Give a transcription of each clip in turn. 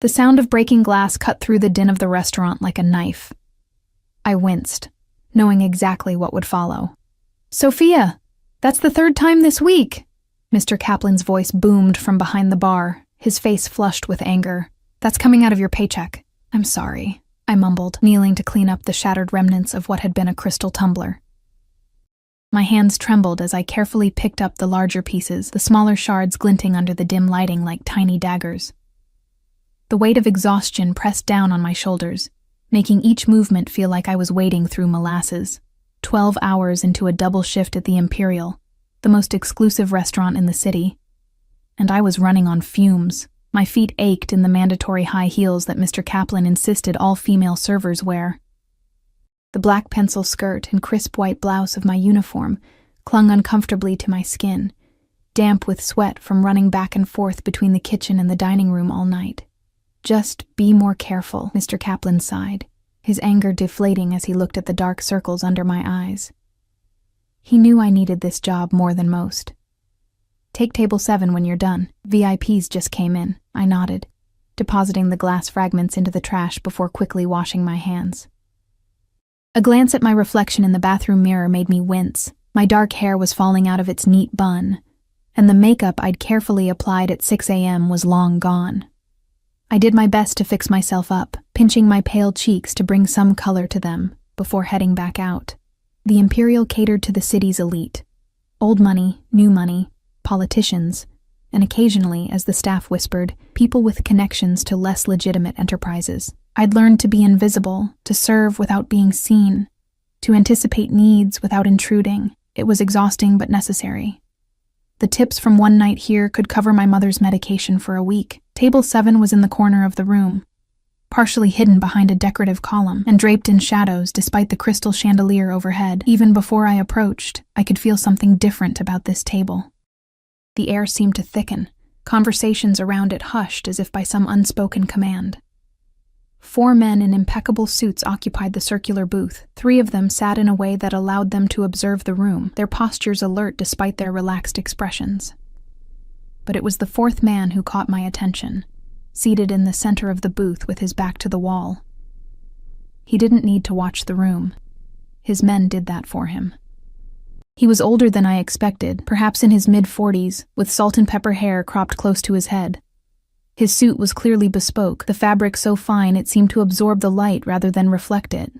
The sound of breaking glass cut through the din of the restaurant like a knife. I winced, knowing exactly what would follow. "Sophia, that's the third time this week!" Mr. Kaplan's voice boomed from behind the bar, his face flushed with anger. "That's coming out of your paycheck." "I'm sorry," I mumbled, kneeling to clean up the shattered remnants of what had been a crystal tumbler. My hands trembled as I carefully picked up the larger pieces, the smaller shards glinting under the dim lighting like tiny daggers. The weight of exhaustion pressed down on my shoulders, making each movement feel like I was wading through molasses. 12 hours into a double shift at the Imperial, the most exclusive restaurant in the city, and I was running on fumes. My feet ached in the mandatory high heels that Mr. Kaplan insisted all female servers wear. The black pencil skirt and crisp white blouse of my uniform clung uncomfortably to my skin, damp with sweat from running back and forth between the kitchen and the dining room all night. "Just be more careful," Mr. Kaplan sighed, his anger deflating as he looked at the dark circles under my eyes. He knew I needed this job more than most. "Take table 7 when you're done. VIPs just came in," I nodded, depositing the glass fragments into the trash before quickly washing my hands. A glance at my reflection in the bathroom mirror made me wince. My dark hair was falling out of its neat bun, and the makeup I'd carefully applied at 6 a.m. was long gone. I did my best to fix myself up, pinching my pale cheeks to bring some color to them before heading back out. The Imperial catered to the city's elite. Old money, new money, politicians, and occasionally, as the staff whispered, people with connections to less legitimate enterprises. I'd learned to be invisible, to serve without being seen, to anticipate needs without intruding. It was exhausting but necessary. The tips from one night here could cover my mother's medication for a week. Table 7 was in the corner of the room, partially hidden behind a decorative column and draped in shadows despite the crystal chandelier overhead. Even before I approached, I could feel something different about this table. The air seemed to thicken, conversations around it hushed as if by some unspoken command. 4 men in impeccable suits occupied the circular booth. 3 of them sat in a way that allowed them to observe the room, their postures alert despite their relaxed expressions. But it was the 4th man who caught my attention, seated in the center of the booth with his back to the wall. He didn't need to watch the room. His men did that for him. He was older than I expected, perhaps in his mid-40s, with salt and pepper hair cropped close to his head. His suit was clearly bespoke, the fabric so fine it seemed to absorb the light rather than reflect it.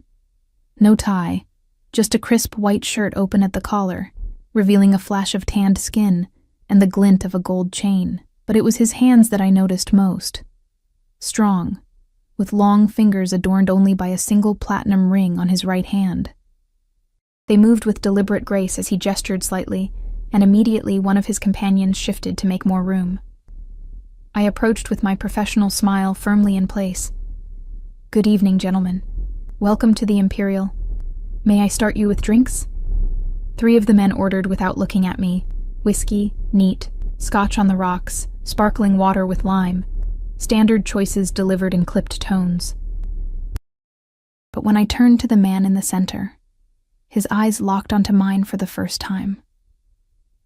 No tie, just a crisp white shirt open at the collar, revealing a flash of tanned skin and the glint of a gold chain. But it was his hands that I noticed most. Strong, with long fingers adorned only by a single platinum ring on his right hand. They moved with deliberate grace as he gestured slightly, and immediately one of his companions shifted to make more room. I approached with my professional smile firmly in place. "Good evening, gentlemen. Welcome to the Imperial. May I start you with drinks?" 3 of the men ordered without looking at me. Whiskey, neat, scotch on the rocks, sparkling water with lime. Standard choices delivered in clipped tones. But when I turned to the man in the center, his eyes locked onto mine for the first time.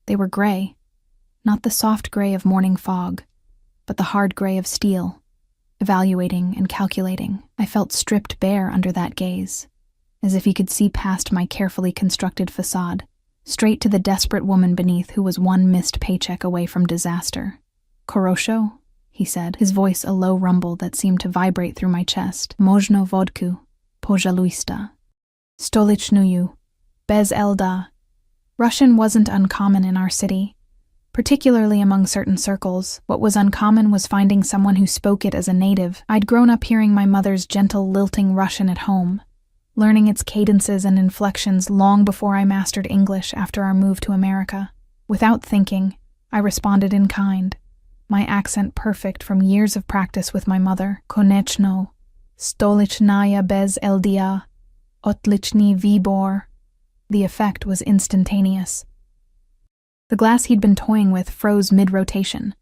They were gray, not the soft gray of morning fog, but the hard gray of steel, evaluating and calculating. I felt stripped bare under that gaze, as if he could see past my carefully constructed facade, straight to the desperate woman beneath who was one missed paycheck away from disaster. "Korosho?" he said, his voice a low rumble that seemed to vibrate through my chest. "Možno vodku, požaluista. Stolichnuju, bez elda." Russian wasn't uncommon in our city. Particularly among certain circles, what was uncommon was finding someone who spoke it as a native. I'd grown up hearing my mother's gentle, lilting Russian at home, learning its cadences and inflections long before I mastered English after our move to America. Without thinking, I responded in kind, my accent perfect from years of practice with my mother. "Konechno, stolichnaya bez eldia, otlichny vybor." The effect was instantaneous. The glass he'd been toying with froze mid-rotation.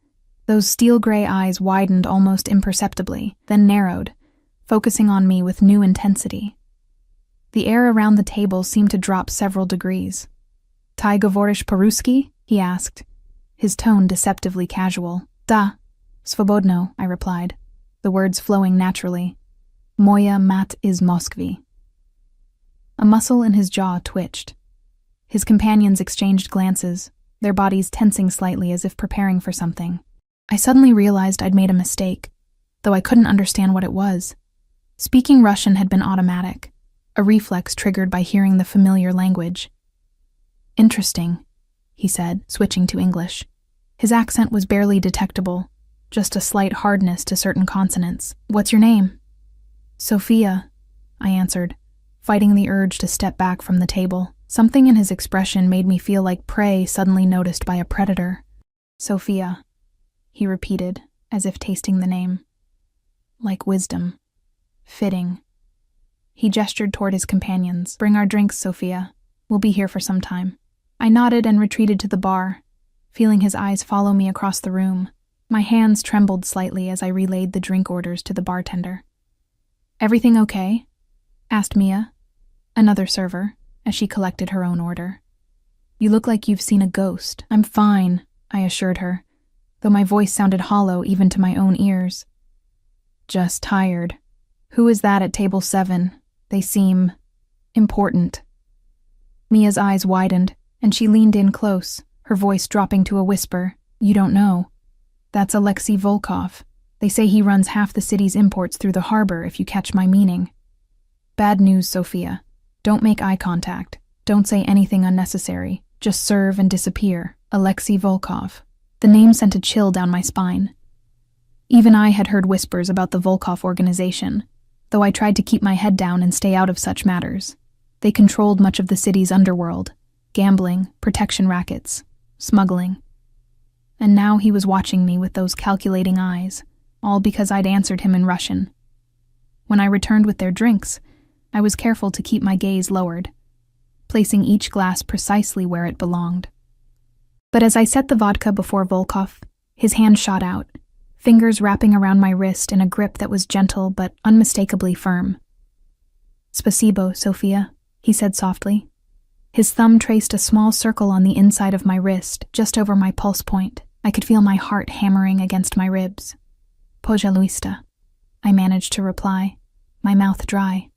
Those steel-gray eyes widened almost imperceptibly, then narrowed, focusing on me with new intensity. The air around the table seemed to drop several degrees. "Ty govorish po-ruski?" he asked, his tone deceptively casual. "Da, svobodno," I replied, the words flowing naturally. Moja mat iz Moskvy. A muscle in his jaw twitched. His companions exchanged glances, their bodies tensing slightly as if preparing for something. I suddenly realized I'd made a mistake, though I couldn't understand what it was. Speaking Russian had been automatic, a reflex triggered by hearing the familiar language. Interesting, he said, switching to English. His accent was barely detectable, just a slight hardness to certain consonants. What's your name? Sophia, I answered, fighting the urge to step back from the table. Something in his expression made me feel like prey suddenly noticed by a predator. Sophia, he repeated, as if tasting the name. Like wisdom. Fitting. He gestured toward his companions. Bring our drinks, Sophia. We'll be here for some time. I nodded and retreated to the bar, feeling his eyes follow me across the room. My hands trembled slightly as I relayed the drink orders to the bartender. Everything okay? Asked Mia, another server, as she collected her own order. You look like you've seen a ghost. I'm fine, I assured her, though my voice sounded hollow even to my own ears. Just tired. Who is that at table 7? They seem important. Mia's eyes widened, and she leaned in close, her voice dropping to a whisper. You don't know. That's Alexei Volkov. They say he runs half the city's imports through the harbor, if you catch my meaning. Bad news, Sophia. Don't make eye contact. Don't say anything unnecessary. Just serve and disappear. Alexei Volkov. The name sent a chill down my spine. Even I had heard whispers about the Volkov organization, though I tried to keep my head down and stay out of such matters. They controlled much of the city's underworld, gambling, protection rackets, smuggling. And now he was watching me with those calculating eyes, all because I'd answered him in Russian. When I returned with their drinks, I was careful to keep my gaze lowered, placing each glass precisely where it belonged. But as I set the vodka before Volkov, his hand shot out, fingers wrapping around my wrist in a grip that was gentle but unmistakably firm. Spasibo, Sophia, he said softly. His thumb traced a small circle on the inside of my wrist, just over my pulse point. I could feel my heart hammering against my ribs. Pojaluista, I managed to reply, my mouth dry.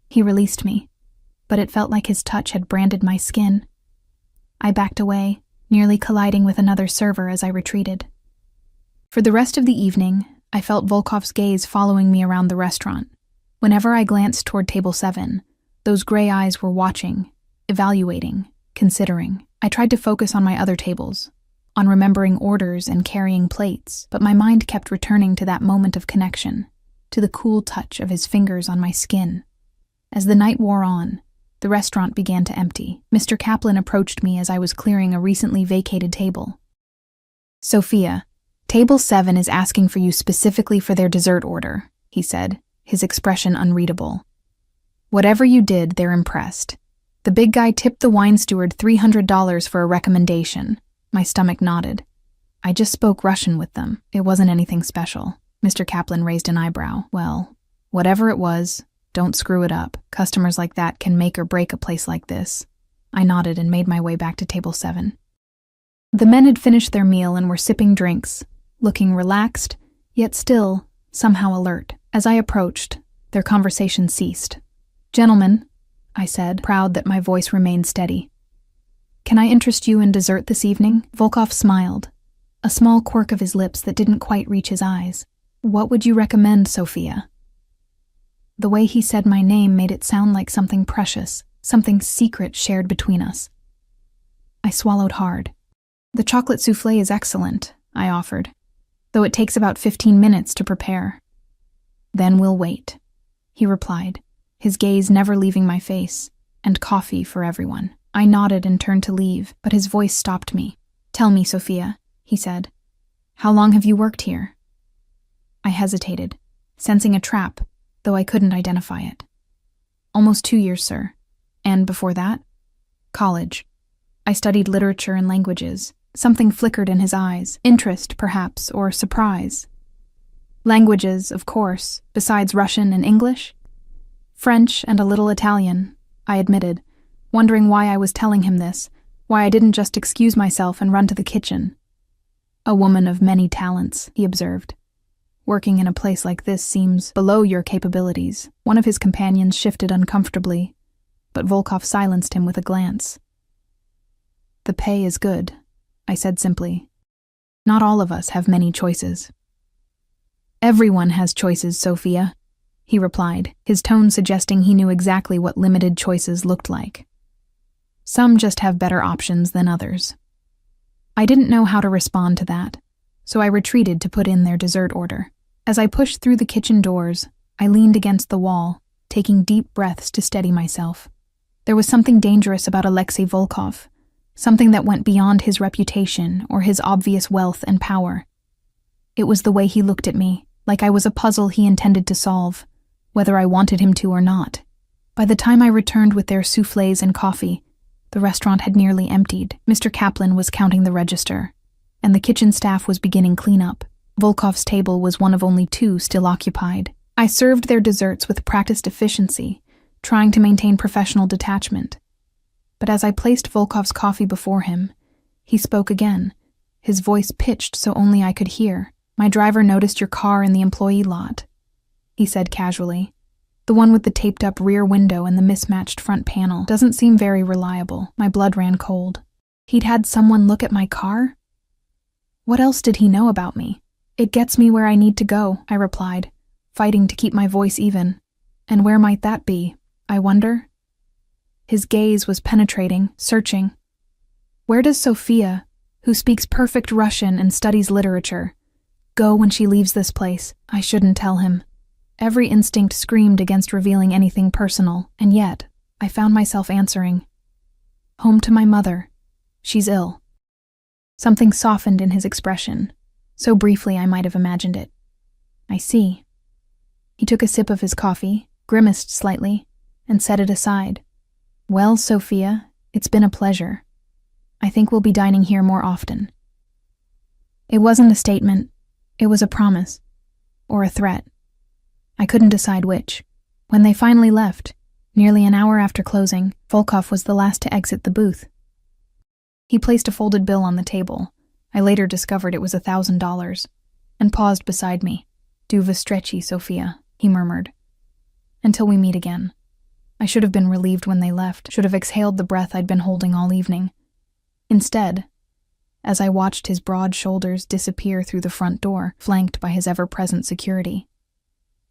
He released me, but it felt like his touch had branded my skin. I backed away, nearly colliding with another server as I retreated. For the rest of the evening, I felt Volkov's gaze following me around the restaurant. Whenever I glanced toward table 7, those gray eyes were watching, evaluating, considering. I tried to focus on my other tables, on remembering orders and carrying plates, but my mind kept returning to that moment of connection, to the cool touch of his fingers on my skin. As the night wore on, the restaurant began to empty. Mr. Kaplan approached me as I was clearing a recently vacated table. Sophia, table 7 is asking for you specifically for their dessert order, he said, his expression unreadable. Whatever you did, they're impressed. The big guy tipped the wine steward $300 for a recommendation. My stomach nodded. I just spoke Russian with them. It wasn't anything special. Mr. Kaplan raised an eyebrow. Well, whatever it was, don't screw it up. Customers like that can make or break a place like this. I nodded and made my way back to table 7. The men had finished their meal and were sipping drinks, looking relaxed, yet still, somehow alert. As I approached, their conversation ceased. Gentlemen, I said, proud that my voice remained steady. Can I interest you in dessert this evening? Volkov smiled, a small quirk of his lips that didn't quite reach his eyes. What would you recommend, Sophia? The way he said my name made it sound like something precious, something secret shared between us. I swallowed hard. The chocolate soufflé is excellent, I offered, though it takes about 15 minutes to prepare. Then we'll wait, he replied, his gaze never leaving my face, and coffee for everyone. I nodded and turned to leave, but his voice stopped me. Tell me, Sophia, he said, how long have you worked here? I hesitated, sensing a trap, though I couldn't identify it. Almost 2 years, sir. And before that? College. I studied literature and languages. Something flickered in his eyes, interest, perhaps, or surprise. Languages, of course, besides Russian and English? French and a little Italian, I admitted, wondering why I was telling him this, why I didn't just excuse myself and run to the kitchen. A woman of many talents, he observed. Working in a place like this seems below your capabilities. One of his companions shifted uncomfortably, but Volkov silenced him with a glance. The pay is good, I said simply. Not all of us have many choices. Everyone has choices, Sophia, he replied, his tone suggesting he knew exactly what limited choices looked like. Some just have better options than others. I didn't know how to respond to that, so I retreated to put in their dessert order. As I pushed through the kitchen doors, I leaned against the wall, taking deep breaths to steady myself. There was something dangerous about Alexei Volkov, something that went beyond his reputation or his obvious wealth and power. It was the way he looked at me, like I was a puzzle he intended to solve, whether I wanted him to or not. By the time I returned with their soufflés and coffee, the restaurant had nearly emptied. Mr. Kaplan was counting the register, and the kitchen staff was beginning cleanup. Volkov's table was one of only 2 still occupied. I served their desserts with practiced efficiency, trying to maintain professional detachment. But as I placed Volkov's coffee before him, he spoke again, his voice pitched so only I could hear. "My driver noticed your car in the employee lot," he said casually. "The one with the taped-up rear window and the mismatched front panel doesn't seem very reliable." My blood ran cold. He'd had someone look at my car? What else did he know about me? "It gets me where I need to go," I replied, fighting to keep my voice even. "And where might that be, I wonder?" His gaze was penetrating, searching. "Where does Sophia, who speaks perfect Russian and studies literature, go when she leaves this place?" I shouldn't tell him. Every instinct screamed against revealing anything personal, and yet I found myself answering. "Home to my mother. She's ill." Something softened in his expression. So briefly I might have imagined it. "I see." He took a sip of his coffee, grimaced slightly, and set it aside. "Well, Sophia, it's been a pleasure. I think we'll be dining here more often." It wasn't a statement. It was a promise. Or a threat. I couldn't decide which. When they finally left, nearly an hour after closing, Volkov was the last to exit the booth. He placed a folded bill on the table. I later discovered it was $1,000, and paused beside me. "Du vstrechi, Sophia," he murmured. "Until we meet again." I should have been relieved when they left, should have exhaled the breath I'd been holding all evening. Instead, as I watched his broad shoulders disappear through the front door, flanked by his ever-present security,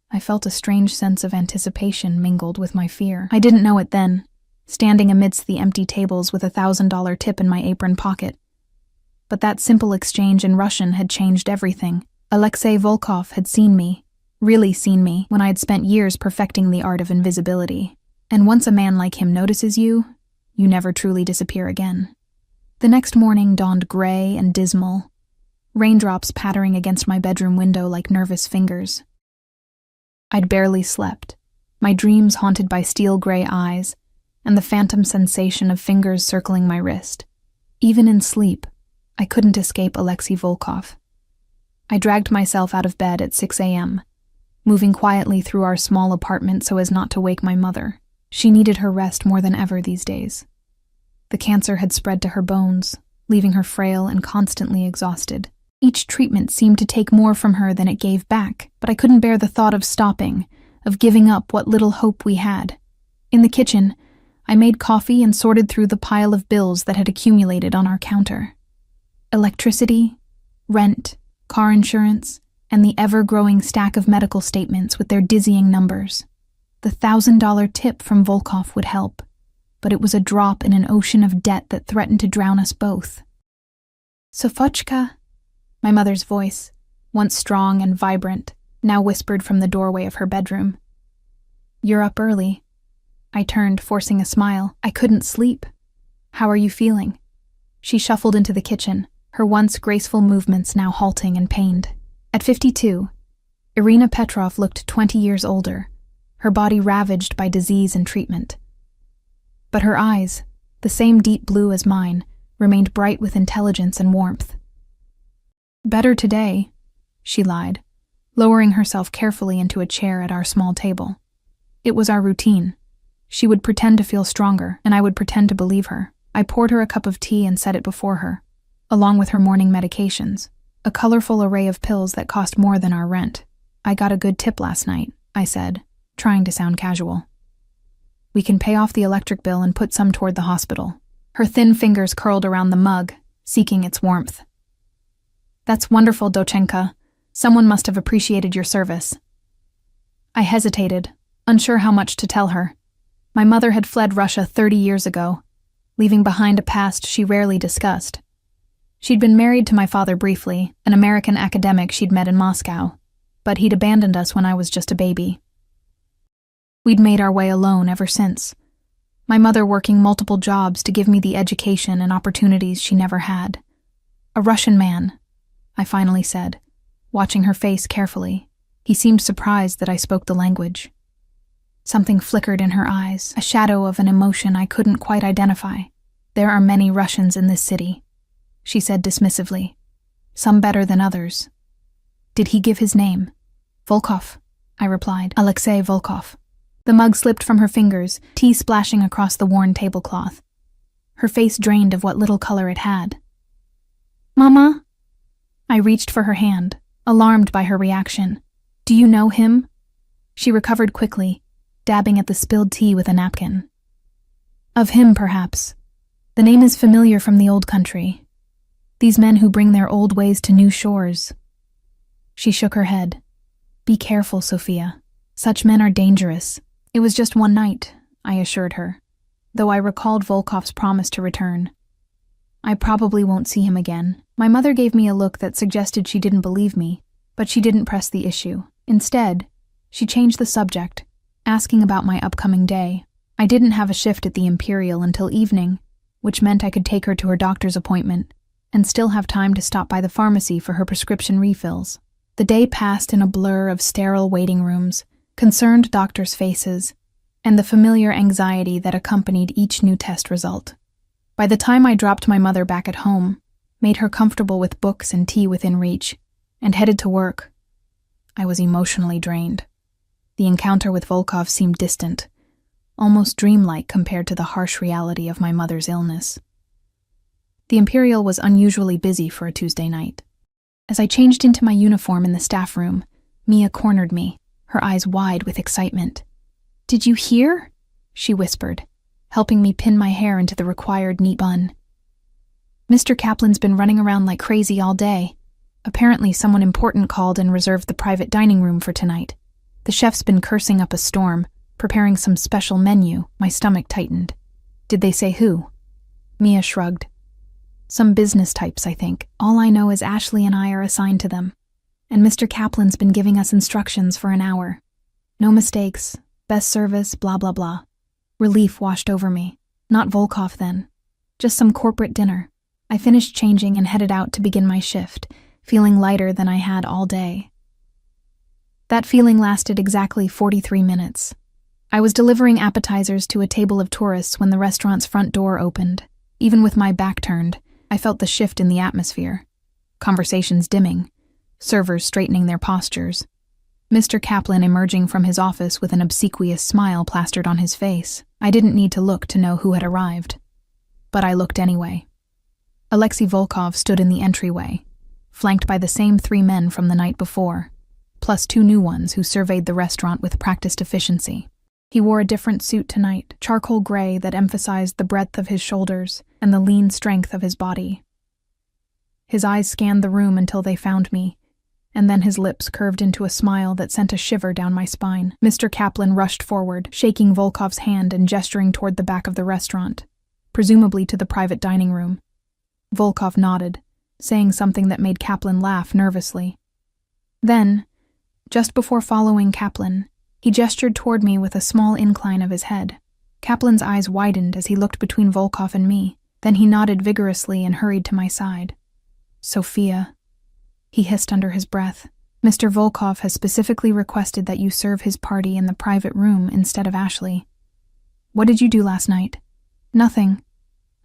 I felt a strange sense of anticipation mingled with my fear. I didn't know it then, standing amidst the empty tables with $1,000 tip in my apron pocket. But that simple exchange in Russian had changed everything. Alexei Volkov had seen me, really seen me, when I had spent years perfecting the art of invisibility. And once a man like him notices you, you never truly disappear again. The next morning dawned gray and dismal, raindrops pattering against my bedroom window like nervous fingers. I'd barely slept, my dreams haunted by steel-gray eyes and the phantom sensation of fingers circling my wrist. Even in sleep, I couldn't escape Alexei Volkov. I dragged myself out of bed at 6 a.m., moving quietly through our small apartment so as not to wake my mother. She needed her rest more than ever these days. The cancer had spread to her bones, leaving her frail and constantly exhausted. Each treatment seemed to take more from her than it gave back, but I couldn't bear the thought of stopping, of giving up what little hope we had. In the kitchen, I made coffee and sorted through the pile of bills that had accumulated on our counter. Electricity, rent, car insurance, and the ever-growing stack of medical statements with their dizzying numbers. The $1,000 tip from Volkov would help, but it was a drop in an ocean of debt that threatened to drown us both. "Sofochka," my mother's voice, once strong and vibrant, now whispered from the doorway of her bedroom. "You're up early." I turned, forcing a smile. "I couldn't sleep." "How are you feeling?" She shuffled into the kitchen, her once graceful movements now halting and pained. At 52, Irina Petrov looked 20 years older, her body ravaged by disease and treatment. But her eyes, the same deep blue as mine, remained bright with intelligence and warmth. "Better today," she lied, lowering herself carefully into a chair at our small table. It was our routine. She would pretend to feel stronger, and I would pretend to believe her. I poured her a cup of tea and set it before her, along with her morning medications, a colorful array of pills that cost more than our rent. I got a good tip last night, I said, trying to sound casual. We can pay off the electric bill and put some toward the hospital. Her thin fingers curled around the mug, seeking its warmth. That's wonderful, Dochenka. Someone must have appreciated your service. I hesitated, unsure how much to tell her. My mother had fled Russia 30 years ago, leaving behind a past she rarely discussed. She'd been married to my father briefly, an American academic she'd met in Moscow, but he'd abandoned us when I was just a baby. We'd made our way alone ever since, my mother working multiple jobs to give me the education and opportunities she never had. A Russian man, I finally said, watching her face carefully. He seemed surprised that I spoke the language. Something flickered in her eyes, a shadow of an emotion I couldn't quite identify. There are many Russians in this city, she said dismissively. Some better than others. Did he give his name? Volkov, I replied. Alexei Volkov. The mug slipped from her fingers, tea splashing across the worn tablecloth. Her face drained of what little color it had. Mama? I reached for her hand, alarmed by her reaction. Do you know him? She recovered quickly, dabbing at the spilled tea with a napkin. Of him, perhaps. The name is familiar from the old country. These men who bring their old ways to new shores. She shook her head. Be careful, Sophia. Such men are dangerous. It was just one night, I assured her, though I recalled Volkov's promise to return. I probably won't see him again. My mother gave me a look that suggested she didn't believe me, but she didn't press the issue. Instead, she changed the subject, asking about my upcoming day. I didn't have a shift at the Imperial until evening, which meant I could take her to her doctor's appointment and still have time to stop by the pharmacy for her prescription refills. The day passed in a blur of sterile waiting rooms, concerned doctors' faces, and the familiar anxiety that accompanied each new test result. By the time I dropped my mother back at home, made her comfortable with books and tea within reach, and headed to work, I was emotionally drained. The encounter with Volkov seemed distant, almost dreamlike compared to the harsh reality of my mother's illness. The Imperial was unusually busy for a Tuesday night. As I changed into my uniform in the staff room, Mia cornered me, her eyes wide with excitement. Did you hear? She whispered, helping me pin my hair into the required neat bun. Mr. Kaplan's been running around like crazy all day. Apparently someone important called and reserved the private dining room for tonight. The chef's been cursing up a storm, preparing some special menu. My stomach tightened. Did they say who? Mia shrugged. Some business types, I think. All I know is Ashley and I are assigned to them. And Mr. Kaplan's been giving us instructions for an hour. No mistakes, best service, blah blah blah. Relief washed over me. Not Volkov then. Just some corporate dinner. I finished changing and headed out to begin my shift, feeling lighter than I had all day. That feeling lasted exactly 43 minutes. I was delivering appetizers to a table of tourists when the restaurant's front door opened. Even with my back turned, I felt the shift in the atmosphere. Conversations dimming. Servers straightening their postures. Mr. Kaplan emerging from his office with an obsequious smile plastered on his face. I didn't need to look to know who had arrived. But I looked anyway. Alexei Volkov stood in the entryway, flanked by the same 3 men from the night before, plus 2 new ones who surveyed the restaurant with practiced efficiency. He wore a different suit tonight, charcoal gray that emphasized the breadth of his shoulders and the lean strength of his body. His eyes scanned the room until they found me, and then his lips curved into a smile that sent a shiver down my spine. Mr. Kaplan rushed forward, shaking Volkov's hand and gesturing toward the back of the restaurant, presumably to the private dining room. Volkov nodded, saying something that made Kaplan laugh nervously. Then, just before following Kaplan, he gestured toward me with a small incline of his head. Kaplan's eyes widened as he looked between Volkov and me. Then he nodded vigorously and hurried to my side. Sophia, he hissed under his breath. Mr. Volkov has specifically requested that you serve his party in the private room instead of Ashley. What did you do last night? Nothing,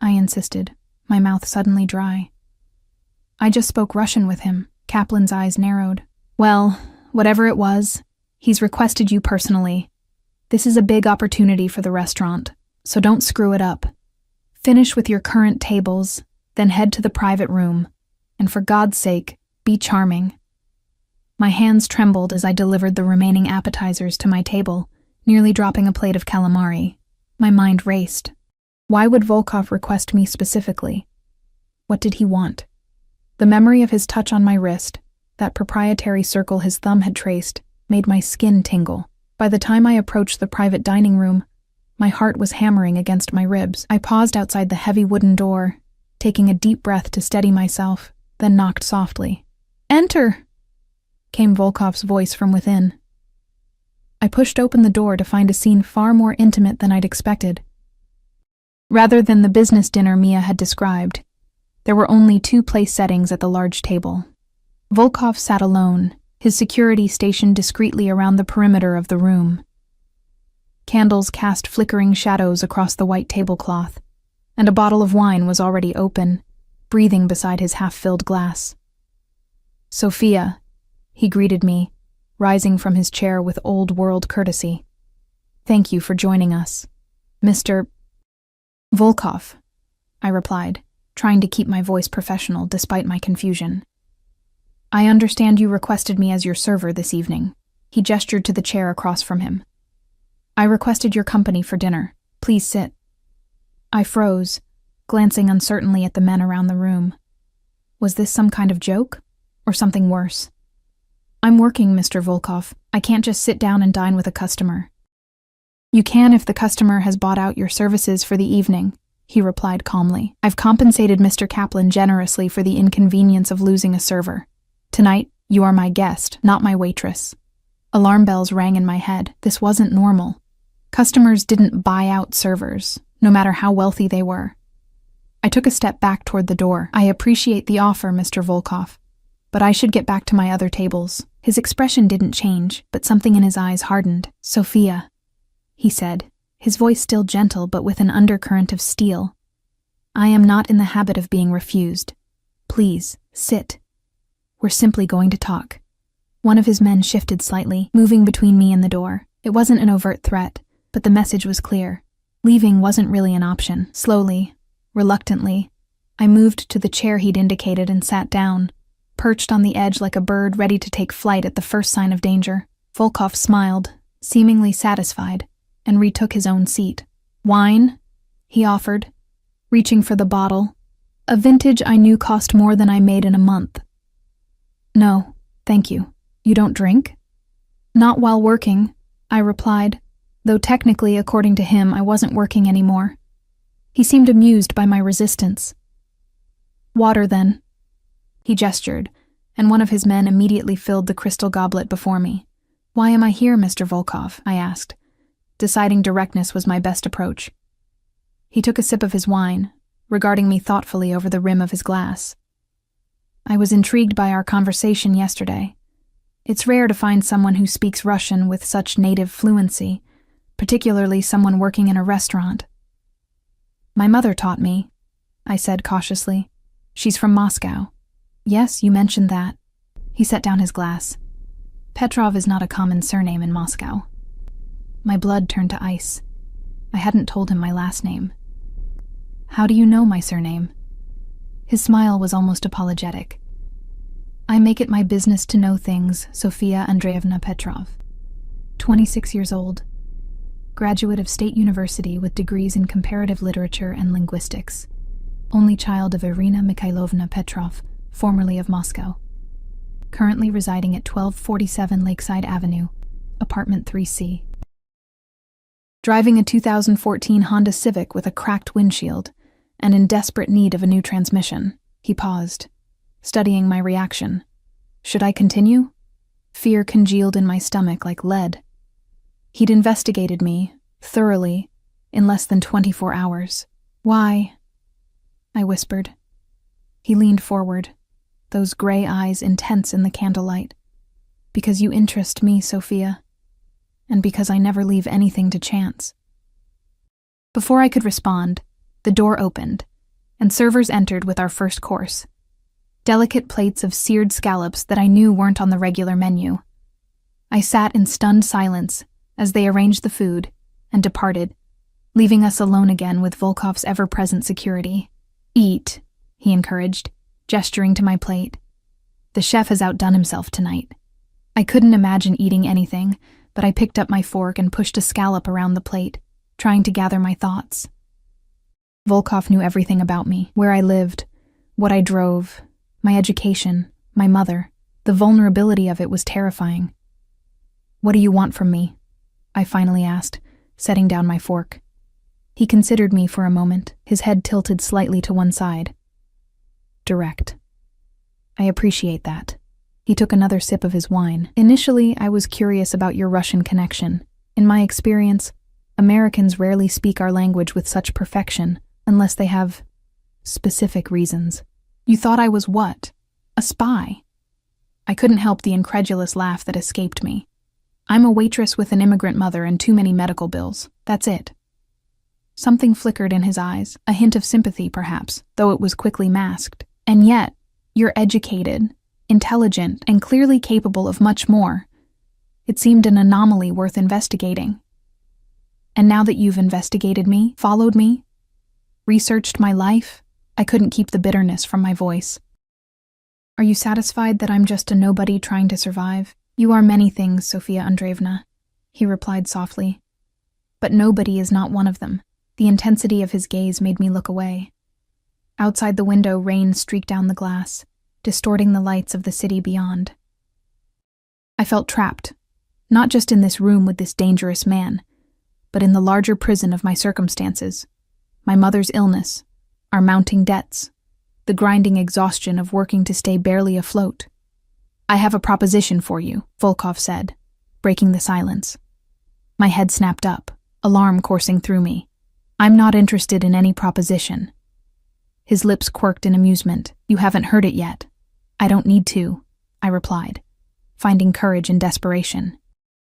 I insisted, my mouth suddenly dry. I just spoke Russian with him. Kaplan's eyes narrowed. Well, whatever it was, he's requested you personally. This is a big opportunity for the restaurant, so don't screw it up. Finish with your current tables, then head to the private room. And for God's sake, be charming. My hands trembled as I delivered the remaining appetizers to my table, nearly dropping a plate of calamari. My mind raced. Why would Volkov request me specifically? What did he want? The memory of his touch on my wrist, that proprietary circle his thumb had traced, made my skin tingle. By the time I approached the private dining room, my heart was hammering against my ribs. I paused outside the heavy wooden door, taking a deep breath to steady myself, then knocked softly. "Enter!" came Volkov's voice from within. I pushed open the door to find a scene far more intimate than I'd expected. Rather than the business dinner Mia had described, there were only two place settings at the large table. Volkov sat alone, his security stationed discreetly around the perimeter of the room. Candles cast flickering shadows across the white tablecloth, and a bottle of wine was already open, breathing beside his half-filled glass. "Sophia," he greeted me, rising from his chair with old-world courtesy. "Thank you for joining us. Mr. Volkov," I replied, trying to keep my voice professional despite my confusion. "I understand you requested me as your server this evening." He gestured to the chair across from him. "I requested your company for dinner. Please sit." I froze, glancing uncertainly at the men around the room. Was this some kind of joke, or something worse? "I'm working, Mr. Volkov. I can't just sit down and dine with a customer." "You can if the customer has bought out your services for the evening," he replied calmly. "I've compensated Mr. Kaplan generously for the inconvenience of losing a server. Tonight, you are my guest, not my waitress." Alarm bells rang in my head. This wasn't normal. Customers didn't buy out servers, no matter how wealthy they were. I took a step back toward the door. "I appreciate the offer, Mr. Volkov, but I should get back to my other tables." His expression didn't change, but something in his eyes hardened. "Sophia," he said, his voice still gentle but with an undercurrent of steel. "I am not in the habit of being refused. Please, sit. We're simply going to talk." One of his men shifted slightly, moving between me and the door. It wasn't an overt threat, but the message was clear. Leaving wasn't really an option. Slowly, reluctantly, I moved to the chair he'd indicated and sat down, perched on the edge like a bird ready to take flight at the first sign of danger. Volkov smiled, seemingly satisfied, and retook his own seat. "Wine?" he offered, reaching for the bottle, a vintage I knew cost more than I made in a month. "No, thank you. You don't drink?" "Not while working," I replied, though technically, according to him, I wasn't working anymore. He seemed amused by my resistance. "Water, then." He gestured, and one of his men immediately filled the crystal goblet before me. "Why am I here, Mr. Volkov?" I asked, deciding directness was my best approach. He took a sip of his wine, regarding me thoughtfully over the rim of his glass. "I was intrigued by our conversation yesterday. It's rare to find someone who speaks Russian with such native fluency, particularly someone working in a restaurant." "My mother taught me," I said cautiously. "She's from Moscow." "Yes, you mentioned that." He set down his glass. "Petrov is not a common surname in Moscow." My blood turned to ice. I hadn't told him my last name. "How do you know my surname?" His smile was almost apologetic. "I make it my business to know things, Sofia Andreevna Petrov. 26 years old. Graduate of State University with degrees in comparative literature and linguistics. Only child of Irina Mikhailovna Petrov, formerly of Moscow. Currently residing at 1247 Lakeside Avenue, apartment 3C. Driving a 2014 Honda Civic with a cracked windshield and in desperate need of a new transmission." He paused, studying my reaction. Should I continue? Fear congealed in my stomach like lead. He'd investigated me, thoroughly, in less than 24 hours. "Why?" I whispered. He leaned forward, those gray eyes intense in the candlelight. "Because you interest me, Sophia, and because I never leave anything to chance." Before I could respond, the door opened, and servers entered with our first course. Delicate plates of seared scallops that I knew weren't on the regular menu. I sat in stunned silence as they arranged the food and departed, leaving us alone again with Volkov's ever-present security. "Eat," he encouraged, gesturing to my plate. "The chef has outdone himself tonight." I couldn't imagine eating anything, but I picked up my fork and pushed a scallop around the plate, trying to gather my thoughts. Volkov knew everything about me, where I lived, what I drove, my education, my mother. The vulnerability of it was terrifying. "What do you want from me?" I finally asked, setting down my fork. He considered me for a moment, his head tilted slightly to one side. "Direct." "I appreciate that." He took another sip of his wine. "Initially, I was curious about your Russian connection. In my experience, Americans rarely speak our language with such perfection, unless they have specific reasons." "You thought I was what? A spy?" I couldn't help the incredulous laugh that escaped me. "I'm a waitress with an immigrant mother and too many medical bills. That's it." Something flickered in his eyes, a hint of sympathy perhaps, though it was quickly masked. "And yet, you're educated, intelligent, and clearly capable of much more." It seemed an anomaly worth investigating. "And now that you've investigated me, followed me, researched my life," I couldn't keep the bitterness from my voice. "Are you satisfied that I'm just a nobody trying to survive?" "You are many things, Sofia Andreevna," he replied softly. "But nobody is not one of them." The intensity of his gaze made me look away. Outside the window, rain streaked down the glass, distorting the lights of the city beyond. I felt trapped, not just in this room with this dangerous man, but in the larger prison of my circumstances, my mother's illness, our mounting debts, the grinding exhaustion of working to stay barely afloat. "I have a proposition for you," Volkov said, breaking the silence. My head snapped up, alarm coursing through me. "I'm not interested in any proposition." His lips quirked in amusement. "You haven't heard it yet." "I don't need to," I replied, finding courage in desperation.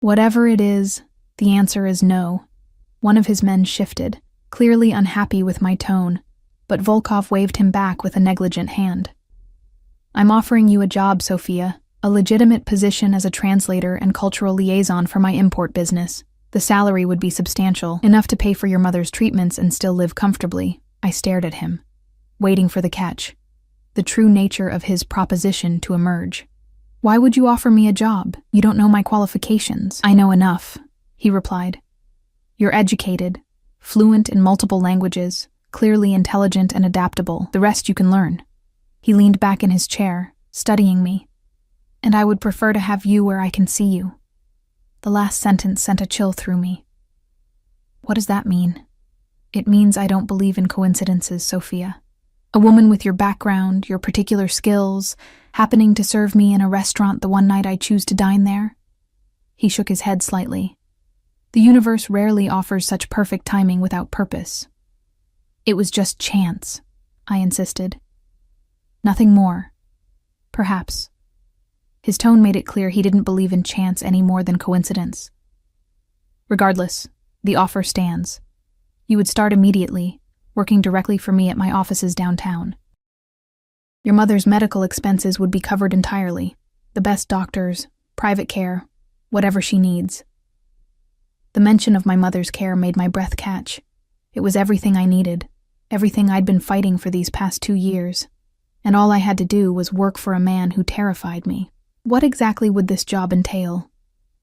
"Whatever it is, the answer is no." One of his men shifted, clearly unhappy with my tone, but Volkov waved him back with a negligent hand. "I'm offering you a job, Sofia, a legitimate position as a translator and cultural liaison for my import business. The salary would be substantial, enough to pay for your mother's treatments and still live comfortably." I stared at him, waiting for the catch, the true nature of his proposition to emerge. "Why would you offer me a job? You don't know my qualifications." "I know enough," he replied. "You're educated, fluent in multiple languages, clearly intelligent and adaptable. The rest you can learn." He leaned back in his chair, studying me. "And I would prefer to have you where I can see you." The last sentence sent a chill through me. What does that mean? "It means I don't believe in coincidences, Sofia. A woman with your background, your particular skills, happening to serve me in a restaurant the one night I choose to dine there." He shook his head slightly. "The universe rarely offers such perfect timing without purpose." "It was just chance," I insisted. "Nothing more." "Perhaps." His tone made it clear he didn't believe in chance any more than coincidence. "Regardless, the offer stands. You would start immediately, working directly for me at my offices downtown. Your mother's medical expenses would be covered entirely. The best doctors, private care, whatever she needs." The mention of my mother's care made my breath catch. It was everything I needed, everything I'd been fighting for these past 2 years, and all I had to do was work for a man who terrified me. "What exactly would this job entail?"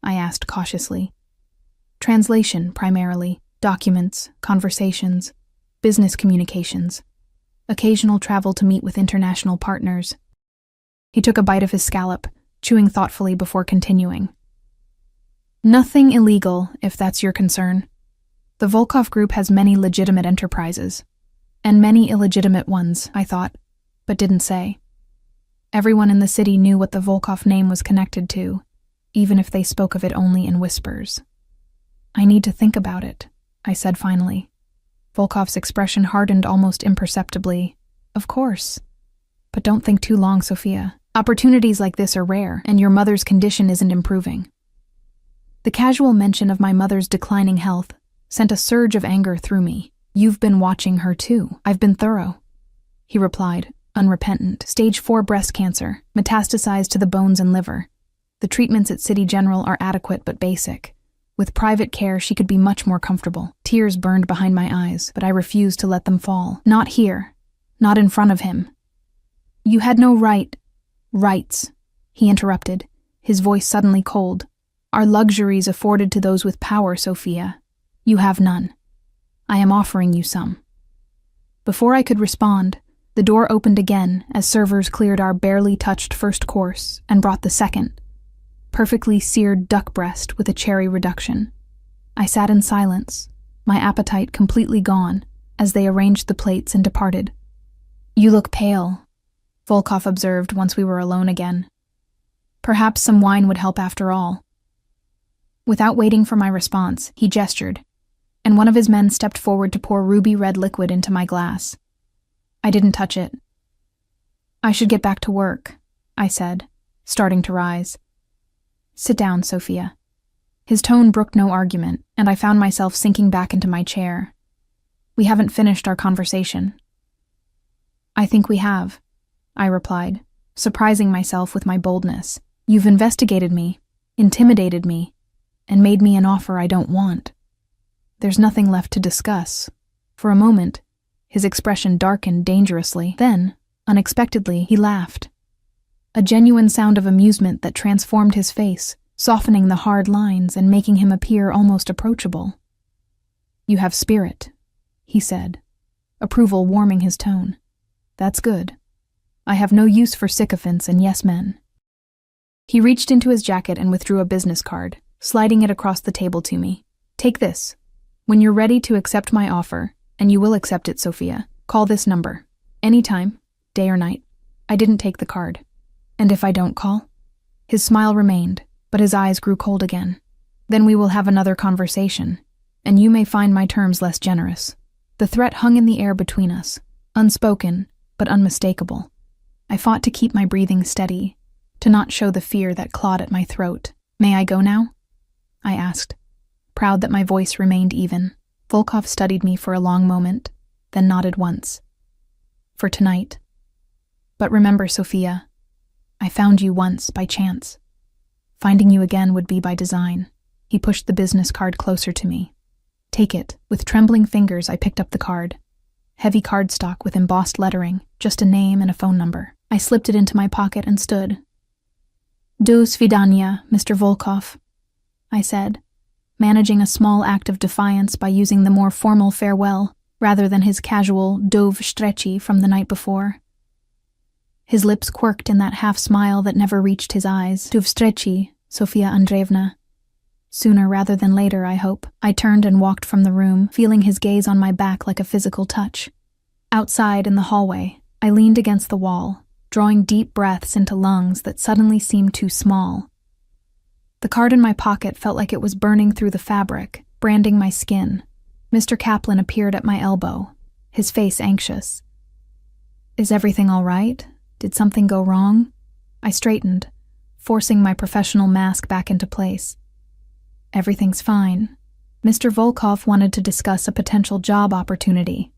I asked cautiously. "Translation, primarily. Documents, conversations, business communications. Occasional travel to meet with international partners." He took a bite of his scallop, chewing thoughtfully before continuing. "Nothing illegal, if that's your concern. The Volkov Group has many legitimate enterprises. And many illegitimate ones, I thought, but didn't say. Everyone in the city knew what the Volkov name was connected to, even if they spoke of it only in whispers." "I need to think about it," I said finally. Volkov's expression hardened almost imperceptibly. "Of course. But don't think too long, Sofia. Opportunities like this are rare, and your mother's condition isn't improving." The casual mention of my mother's declining health sent a surge of anger through me. "You've been watching her too. I've been thorough," he replied, unrepentant. "Stage 4 breast cancer, metastasized to the bones and liver. The treatments at City General are adequate but basic. With private care, she could be much more comfortable." Tears burned behind my eyes, but I refused to let them fall. "Not here. Not in front of him." "You had no rights," he interrupted, his voice suddenly cold. "Are luxuries afforded to those with power, Sophia? You have none. I am offering you some." Before I could respond, the door opened again as servers cleared our barely touched first course and brought the second, perfectly seared duck breast with a cherry reduction. I sat in silence, my appetite completely gone, as they arranged the plates and departed. "You look pale," Volkov observed once we were alone again. "Perhaps some wine would help after all." Without waiting for my response, he gestured, and one of his men stepped forward to pour ruby-red liquid into my glass. I didn't touch it. "I should get back to work," I said, starting to rise. "Sit down, Sophia." His tone brooked no argument, and I found myself sinking back into my chair. "We haven't finished our conversation." "I think we have," I replied, surprising myself with my boldness. "You've investigated me, intimidated me, and made me an offer I don't want. There's nothing left to discuss." For a moment, his expression darkened dangerously. Then, unexpectedly, he laughed. A genuine sound of amusement that transformed his face, softening the hard lines and making him appear almost approachable. "You have spirit," he said, approval warming his tone. "That's good. I have no use for sycophants and yes-men." He reached into his jacket and withdrew a business card, sliding it across the table to me. "Take this. When you're ready to accept my offer, and you will accept it, Sophia, call this number. Anytime, day or night." I didn't take the card. "And if I don't call?" His smile remained, but his eyes grew cold again. "Then we will have another conversation, and you may find my terms less generous." The threat hung in the air between us, unspoken, but unmistakable. I fought to keep my breathing steady, to not show the fear that clawed at my throat. "May I go now?" I asked, proud that my voice remained even. Volkov studied me for a long moment, then nodded once. "For tonight. But remember, Sophia, I found you once by chance. Finding you again would be by design." He pushed the business card closer to me. "Take it." With trembling fingers, I picked up the card. Heavy cardstock with embossed lettering, just a name and a phone number. I slipped it into my pocket and stood. "Do svidania, Mr. Volkov," I said, managing a small act of defiance by using the more formal farewell rather than his casual do vstrechi from the night before. His lips quirked in that half-smile that never reached his eyes. "Do vstrechi, Sofia Andreevna. Sooner rather than later, I hope." I turned and walked from the room, feeling his gaze on my back like a physical touch. Outside, in the hallway, I leaned against the wall, drawing deep breaths into lungs that suddenly seemed too small. The card in my pocket felt like it was burning through the fabric, branding my skin. Mr. Kaplan appeared at my elbow, his face anxious. "Is everything all right? Did something go wrong?" I straightened, forcing my professional mask back into place. "Everything's fine." Mr. Volkov wanted to discuss a potential job opportunity.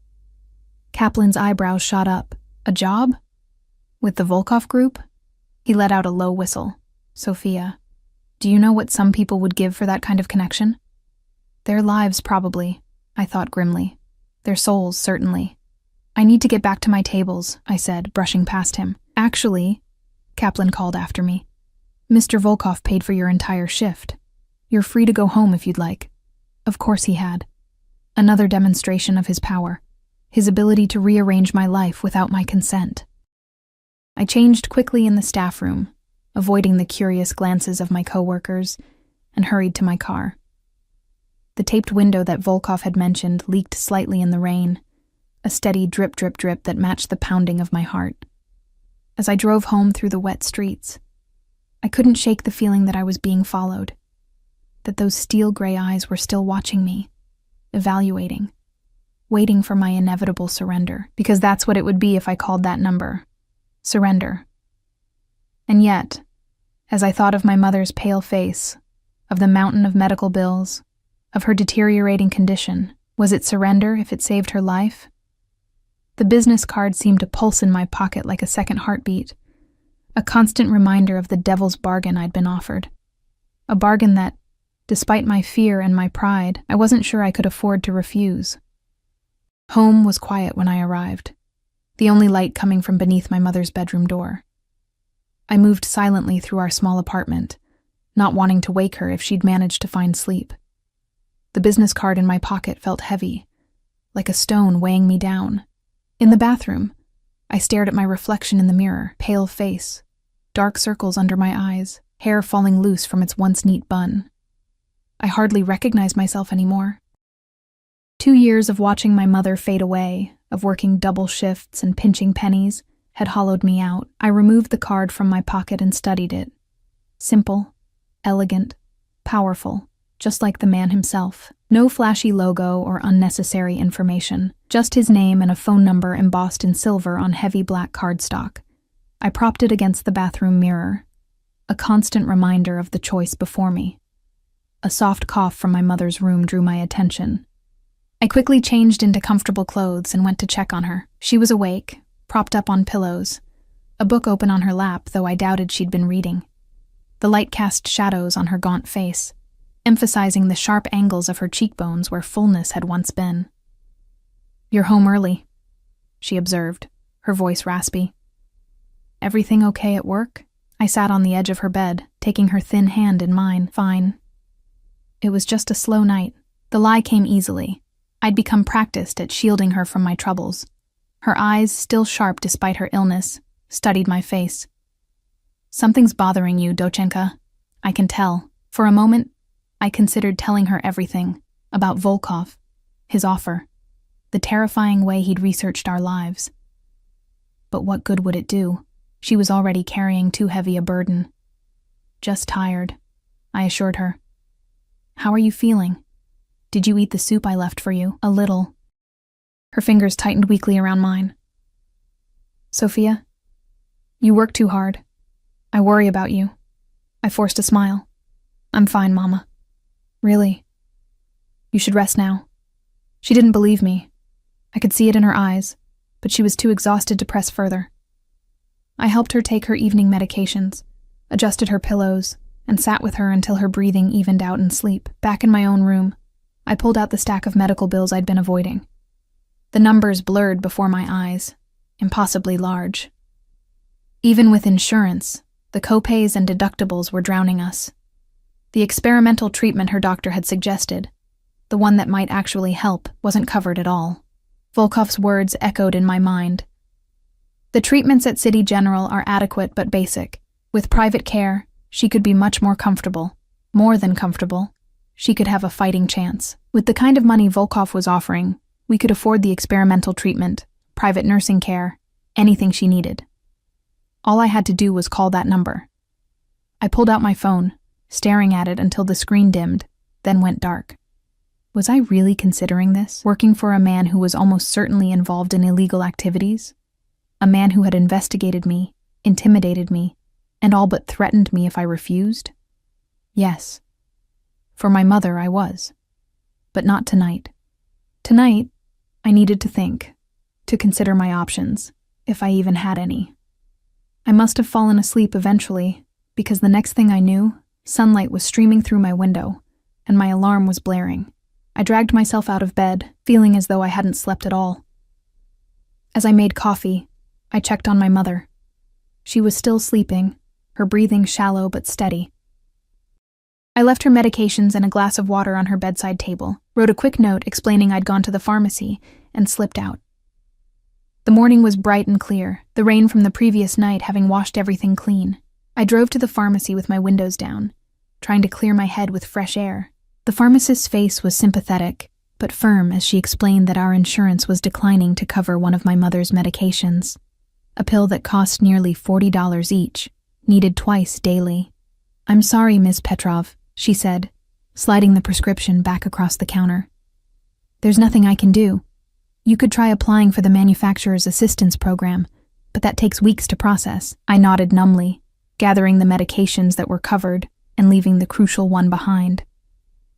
Kaplan's eyebrows shot up. "A job? With the Volkov Group?" He let out a low whistle. "Sophia, do you know what some people would give for that kind of connection?" "Their lives, probably," I thought grimly. "Their souls, certainly." "I need to get back to my tables," I said, brushing past him. "Actually," Kaplan called after me, "Mr. Volkov paid for your entire shift. You're free to go home if you'd like." Of course he had. Another demonstration of his power, his ability to rearrange my life without my consent. I changed quickly in the staff room, avoiding the curious glances of my coworkers, and hurried to my car. The taped window that Volkov had mentioned leaked slightly in the rain, a steady drip, drip, drip that matched the pounding of my heart. As I drove home through the wet streets, I couldn't shake the feeling that I was being followed, that those steel-gray eyes were still watching me, evaluating, waiting for my inevitable surrender, because that's what it would be if I called that number. Surrender. And yet, as I thought of my mother's pale face, of the mountain of medical bills, of her deteriorating condition, was it surrender if it saved her life? The business card seemed to pulse in my pocket like a second heartbeat, a constant reminder of the devil's bargain I'd been offered. A bargain that, despite my fear and my pride, I wasn't sure I could afford to refuse. Home was quiet when I arrived, the only light coming from beneath my mother's bedroom door. I moved silently through our small apartment, not wanting to wake her if she'd managed to find sleep. The business card in my pocket felt heavy, like a stone weighing me down. In the bathroom, I stared at my reflection in the mirror, pale face, dark circles under my eyes, hair falling loose from its once neat bun. I hardly recognized myself anymore. 2 years of watching my mother fade away, of working double shifts and pinching pennies, had hollowed me out. I removed the card from my pocket and studied it. Simple, elegant, powerful, just like the man himself. No flashy logo or unnecessary information, just his name and a phone number embossed in silver on heavy black cardstock. I propped it against the bathroom mirror, a constant reminder of the choice before me. A soft cough from my mother's room drew my attention. I quickly changed into comfortable clothes and went to check on her. She was awake, propped up on pillows, a book open on her lap, though I doubted she'd been reading. The light cast shadows on her gaunt face, emphasizing the sharp angles of her cheekbones where fullness had once been. "You're home early," she observed, her voice raspy. "Everything okay at work?" I sat on the edge of her bed, taking her thin hand in mine. "Fine." It was just a slow night. The lie came easily. I'd become practiced at shielding her from my troubles. Her eyes, still sharp despite her illness, studied my face. "Something's bothering you, Dochenka. I can tell." For a moment, I considered telling her everything about Volkov, his offer, the terrifying way he'd researched our lives. But what good would it do? She was already carrying too heavy a burden. "Just tired," I assured her. "How are you feeling? Did you eat the soup I left for you?" "A little." Her fingers tightened weakly around mine. "Sophia, you work too hard. I worry about you." I forced a smile. "I'm fine, Mama." "Really? You should rest now." She didn't believe me. I could see it in her eyes, but she was too exhausted to press further. I helped her take her evening medications, adjusted her pillows, and sat with her until her breathing evened out in sleep. Back in my own room, I pulled out the stack of medical bills I'd been avoiding. The numbers blurred before my eyes, impossibly large. Even with insurance, the copays and deductibles were drowning us. The experimental treatment her doctor had suggested, the one that might actually help, wasn't covered at all. Volkov's words echoed in my mind. "The treatments at City General are adequate but basic. With private care, she could be much more comfortable. More than comfortable. She could have a fighting chance. With the kind of money Volkov was offering, we could afford the experimental treatment, private nursing care, anything she needed. All I had to do was call that number." I pulled out my phone, staring at it until the screen dimmed, then went dark. Was I really considering this? Working for a man who was almost certainly involved in illegal activities? A man who had investigated me, intimidated me, and all but threatened me if I refused? Yes. For my mother, I was. But not tonight. Tonight, I needed to think, to consider my options, if I even had any. I must have fallen asleep eventually, because the next thing I knew, sunlight was streaming through my window, and my alarm was blaring. I dragged myself out of bed, feeling as though I hadn't slept at all. As I made coffee, I checked on my mother. She was still sleeping, her breathing shallow but steady. I left her medications and a glass of water on her bedside table, wrote a quick note explaining I'd gone to the pharmacy, and slipped out. The morning was bright and clear, the rain from the previous night having washed everything clean. I drove to the pharmacy with my windows down, trying to clear my head with fresh air. The pharmacist's face was sympathetic, but firm as she explained that our insurance was declining to cover one of my mother's medications. A pill that cost nearly $40 each, needed twice daily. "I'm sorry, Ms. Petrov," she said, sliding the prescription back across the counter. "There's nothing I can do. You could try applying for the manufacturer's assistance program, but that takes weeks to process." I nodded numbly, gathering the medications that were covered and leaving the crucial one behind.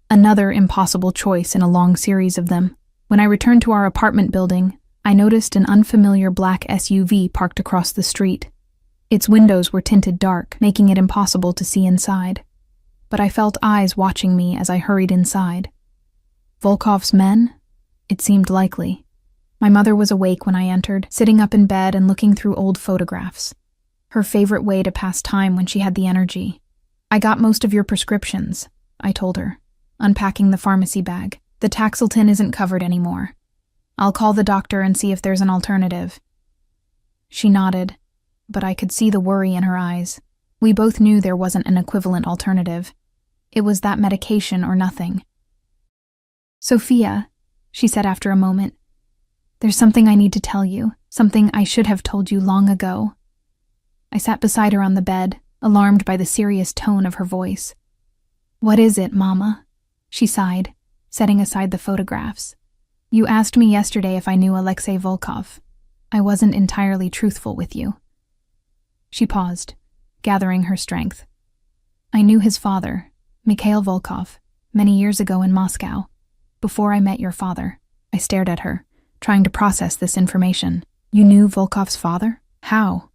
Another impossible choice in a long series of them. When I returned to our apartment building, I noticed an unfamiliar black SUV parked across the street. Its windows were tinted dark, making it impossible to see inside. But I felt eyes watching me as I hurried inside. Volkov's men? It seemed likely. My mother was awake when I entered, sitting up in bed and looking through old photographs. Her favorite way to pass time when she had the energy. "I got most of your prescriptions," I told her, unpacking the pharmacy bag. "The Taxiltin isn't covered anymore. I'll call the doctor and see if there's an alternative." She nodded, but I could see the worry in her eyes. We both knew there wasn't an equivalent alternative. It was that medication or nothing. "Sophia," she said after a moment, "there's something I need to tell you, something I should have told you long ago." I sat beside her on the bed, alarmed by the serious tone of her voice. "What is it, Mama?" she sighed, setting aside the photographs. "You asked me yesterday if I knew Alexei Volkov. I wasn't entirely truthful with you." She paused, gathering her strength. "I knew his father, Mikhail Volkov, many years ago in Moscow, before I met your father." I stared at her, trying to process this information. "You knew Volkov's father? How?"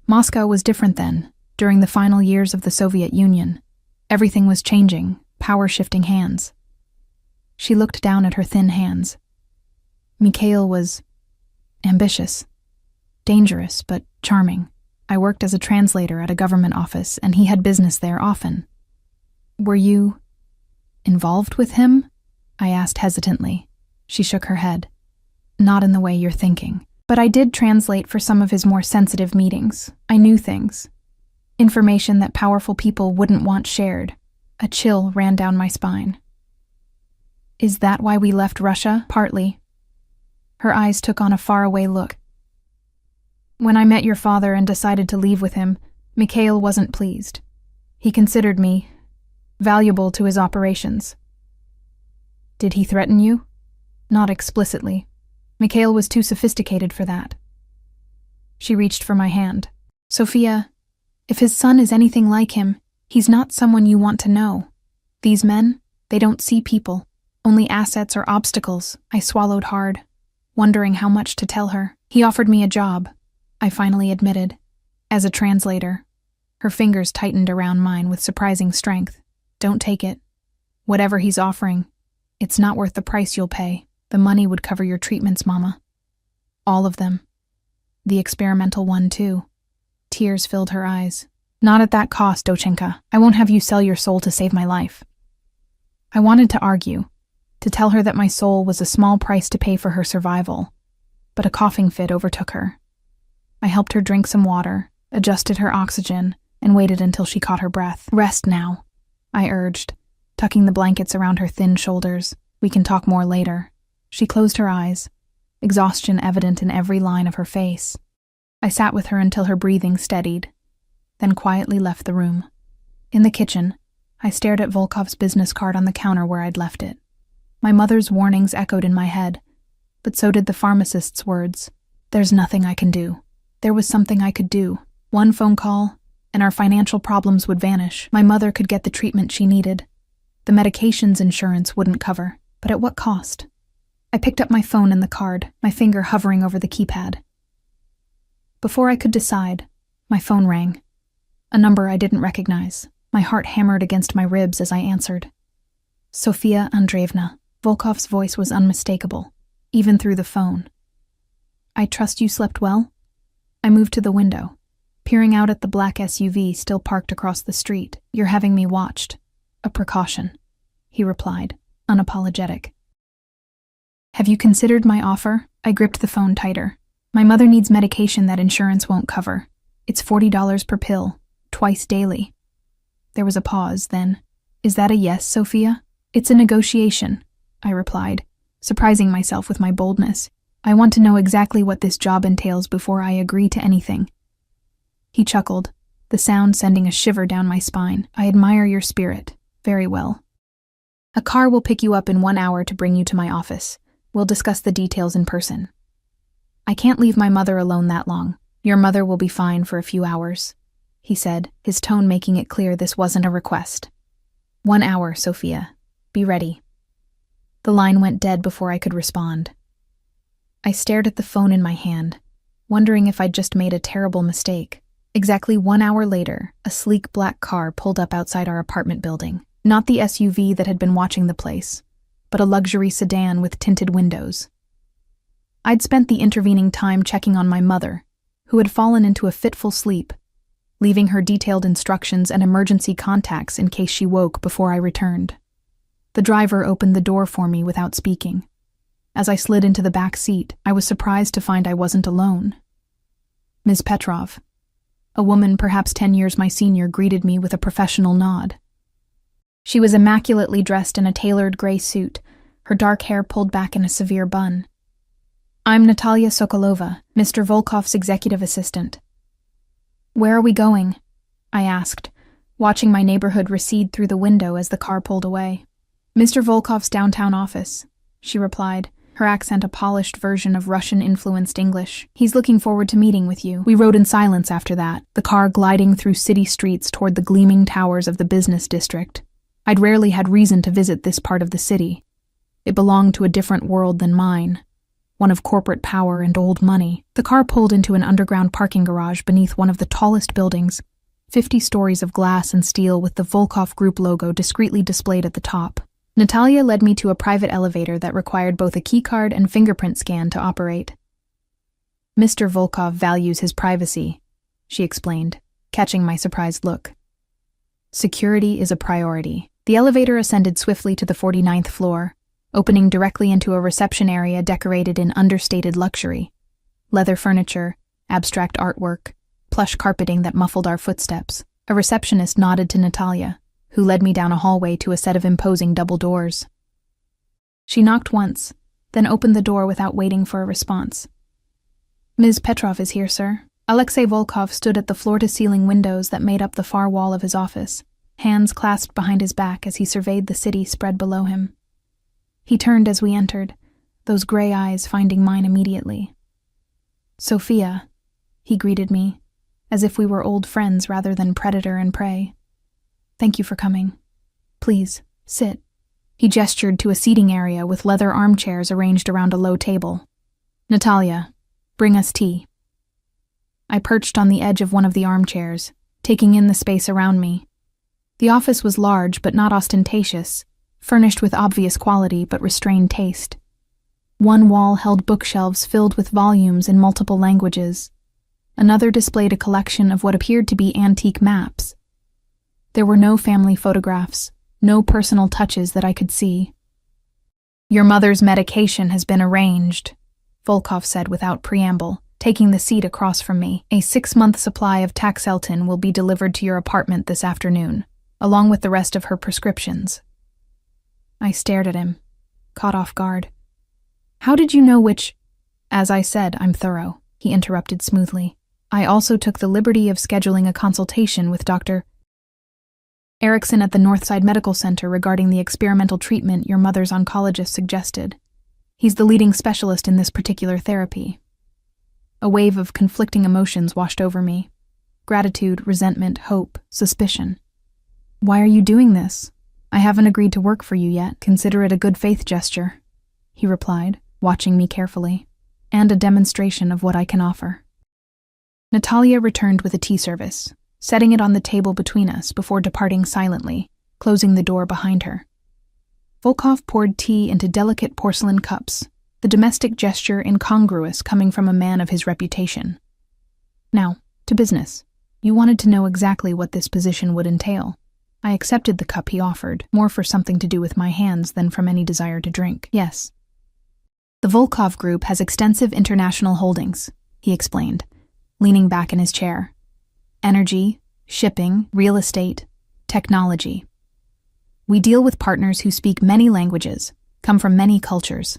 "Moscow was different then, during the final years of the Soviet Union. Everything was changing, power shifting hands." She looked down at her thin hands. "Mikhail was ambitious, dangerous, but charming. I worked as a translator at a government office, and he had business there often." "Were you involved with him?" I asked hesitantly. She shook her head. "Not in the way you're thinking. But I did translate for some of his more sensitive meetings. I knew things. Information that powerful people wouldn't want shared." A chill ran down my spine. "Is that why we left Russia?" "Partly." Her eyes took on a faraway look. "When I met your father and decided to leave with him, Mikhail wasn't pleased. He considered me valuable to his operations." "Did he threaten you?" "Not explicitly. Mikhail was too sophisticated for that." She reached for my hand. "Sophia, if his son is anything like him, he's not someone you want to know. These men, they don't see people, only assets or obstacles." I swallowed hard, wondering how much to tell her. "He offered me a job," I finally admitted, "as a translator." Her fingers tightened around mine with surprising strength. "Don't take it. Whatever he's offering, it's not worth the price you'll pay. The money would cover your treatments, Mama. All of them. The experimental one, too." Tears filled her eyes. "Not at that cost, Dochenka. I won't have you sell your soul to save my life." I wanted to argue, to tell her that my soul was a small price to pay for her survival, but a coughing fit overtook her. I helped her drink some water, adjusted her oxygen, and waited until she caught her breath. "Rest now," I urged, tucking the blankets around her thin shoulders. "We can talk more later." She closed her eyes, exhaustion evident in every line of her face. I sat with her until her breathing steadied, then quietly left the room. In the kitchen, I stared at Volkov's business card on the counter where I'd left it. My mother's warnings echoed in my head, but so did the pharmacist's words. There's nothing I can do. There was something I could do. One phone call, and our financial problems would vanish. My mother could get the treatment she needed. The medications insurance wouldn't cover, but at what cost? I picked up my phone and the card, my finger hovering over the keypad. Before I could decide, my phone rang. A number I didn't recognize. My heart hammered against my ribs as I answered. "Sophia Andreevna." Volkov's voice was unmistakable, even through the phone. "I trust you slept well?" I moved to the window, peering out at the black SUV still parked across the street. "You're having me watched. A precaution," he replied, unapologetic. "Have you considered my offer?" I gripped the phone tighter. "My mother needs medication that insurance won't cover. It's $40 per pill, twice daily." There was a pause, then, "Is that a yes, Sophia?" "It's a negotiation," I replied, surprising myself with my boldness. "I want to know exactly what this job entails before I agree to anything." He chuckled, the sound sending a shiver down my spine. "I admire your spirit. Very well. A car will pick you up in 1 hour to bring you to my office. We'll discuss the details in person." "I can't leave my mother alone that long. Your mother will be fine for a few hours," he said, his tone making it clear this wasn't a request. 1 hour, Sophia. Be ready." The line went dead before I could respond. I stared at the phone in my hand, wondering if I'd just made a terrible mistake. Exactly 1 hour later, a sleek black car pulled up outside our apartment building. Not the SUV that had been watching the place, but a luxury sedan with tinted windows. I'd spent the intervening time checking on my mother, who had fallen into a fitful sleep, leaving her detailed instructions and emergency contacts in case she woke before I returned. The driver opened the door for me without speaking. As I slid into the back seat, I was surprised to find I wasn't alone. Ms. Petrov, a woman perhaps 10 years my senior, greeted me with a professional nod. She was immaculately dressed in a tailored gray suit, her dark hair pulled back in a severe bun. "I'm Natalia Sokolova, Mr. Volkov's executive assistant." "Where are we going?" I asked, watching my neighborhood recede through the window as the car pulled away. "Mr. Volkov's downtown office," she replied, her accent a polished version of Russian-influenced English. "He's looking forward to meeting with you." We rode in silence after that, the car gliding through city streets toward the gleaming towers of the business district. I'd rarely had reason to visit this part of the city. It belonged to a different world than mine, one of corporate power and old money. The car pulled into an underground parking garage beneath one of the tallest buildings, 50 stories of glass and steel with the Volkov Group logo discreetly displayed at the top. Natalia led me to a private elevator that required both a keycard and fingerprint scan to operate. "Mr. Volkov values his privacy," she explained, catching my surprised look. "Security is a priority." The elevator ascended swiftly to the 49th floor, opening directly into a reception area decorated in understated luxury. Leather furniture, abstract artwork, plush carpeting that muffled our footsteps. A receptionist nodded to Natalia, who led me down a hallway to a set of imposing double doors. She knocked once, then opened the door without waiting for a response. "Ms. Petrov is here, sir." Alexei Volkov stood at the floor-to-ceiling windows that made up the far wall of his office, hands clasped behind his back as he surveyed the city spread below him. He turned as we entered, those gray eyes finding mine immediately. "Sophia," he greeted me, as if we were old friends rather than predator and prey. "Thank you for coming. Please, sit." He gestured to a seating area with leather armchairs arranged around a low table. "Natalia, bring us tea." I perched on the edge of one of the armchairs, taking in the space around me. The office was large but not ostentatious, furnished with obvious quality but restrained taste. One wall held bookshelves filled with volumes in multiple languages. Another displayed a collection of what appeared to be antique maps. There were no family photographs, no personal touches that I could see. "Your mother's medication has been arranged," Volkov said without preamble, taking the seat across from me. "A 6-month supply of Taxeltin will be delivered to your apartment this afternoon, along with the rest of her prescriptions." I stared at him, caught off guard. "How did you know which—" "As I said, I'm thorough," he interrupted smoothly. "I also took the liberty of scheduling a consultation with Dr. Erickson at the Northside Medical Center regarding the experimental treatment your mother's oncologist suggested. He's the leading specialist in this particular therapy." A wave of conflicting emotions washed over me. Gratitude, resentment, hope, suspicion. "Why are you doing this? I haven't agreed to work for you yet. Consider it a good faith gesture," he replied, watching me carefully, "and a demonstration of what I can offer." Natalia returned with a tea service, setting it on the table between us before departing silently, closing the door behind her. Volkov poured tea into delicate porcelain cups, the domestic gesture incongruous coming from a man of his reputation. "Now, to business. You wanted to know exactly what this position would entail." I accepted the cup he offered, more for something to do with my hands than from any desire to drink. "Yes. The Volkov Group has extensive international holdings," he explained, leaning back in his chair. "Energy, shipping, real estate, technology. We deal with partners who speak many languages, come from many cultures.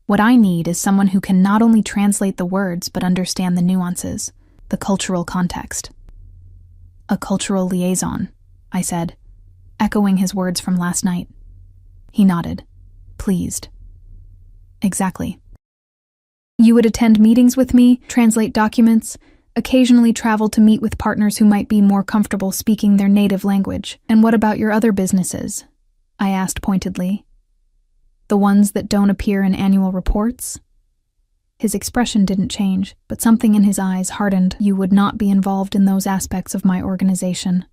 What I need is someone who can not only translate the words but understand the nuances, the cultural context." "A cultural liaison," I said, echoing his words from last night. He nodded, pleased. "Exactly. You would attend meetings with me, translate documents, occasionally travel to meet with partners who might be more comfortable speaking their native language. And what about your other businesses?" I asked pointedly. "The ones that don't appear in annual reports?" His expression didn't change, but something in his eyes hardened. "You would not be involved in those aspects of my organization.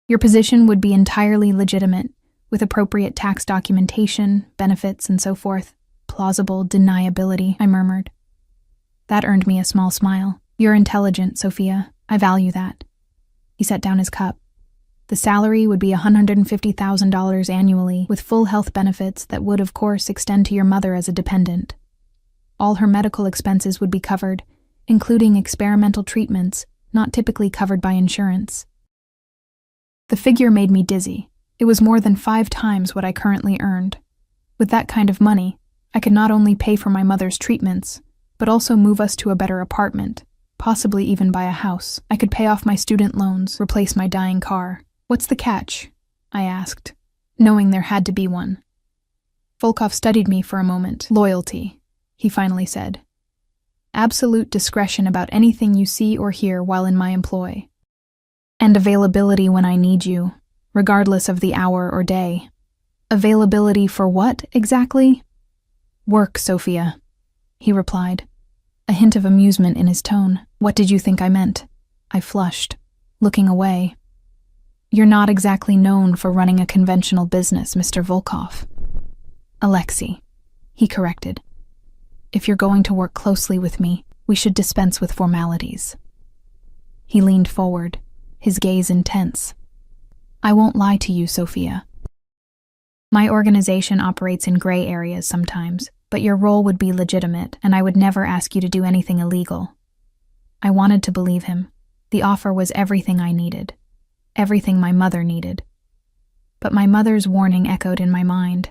Your position would be entirely legitimate, with appropriate tax documentation, benefits, and so forth. Plausible deniability," I murmured. That earned me a small smile. You're intelligent, Sophia. I value that. He set down his cup. The salary would be $150,000 annually, with full health benefits that would, of course, extend to your mother as a dependent. All her medical expenses would be covered, including experimental treatments, not typically covered by insurance. The figure made me dizzy. It was more than 5 times what I currently earned. With that kind of money, I could not only pay for my mother's treatments, but also move us to a better apartment, possibly even buy a house. I could pay off my student loans, replace my dying car. What's the catch? I asked, knowing there had to be one. Volkov studied me for a moment. Loyalty, he finally said. Absolute discretion about anything you see or hear while in my employ. And availability when I need you, regardless of the hour or day. Availability for what, exactly? Work, Sophia, he replied, a hint of amusement in his tone. What did you think I meant? I flushed, looking away. You're not exactly known for running a conventional business, Mr. Volkov. Alexei, he corrected. If you're going to work closely with me, we should dispense with formalities. He leaned forward, his gaze intense. I won't lie to you, Sophia. My organization operates in gray areas sometimes, but your role would be legitimate, and I would never ask you to do anything illegal. I wanted to believe him. The offer was everything I needed. Everything my mother needed. But my mother's warning echoed in my mind.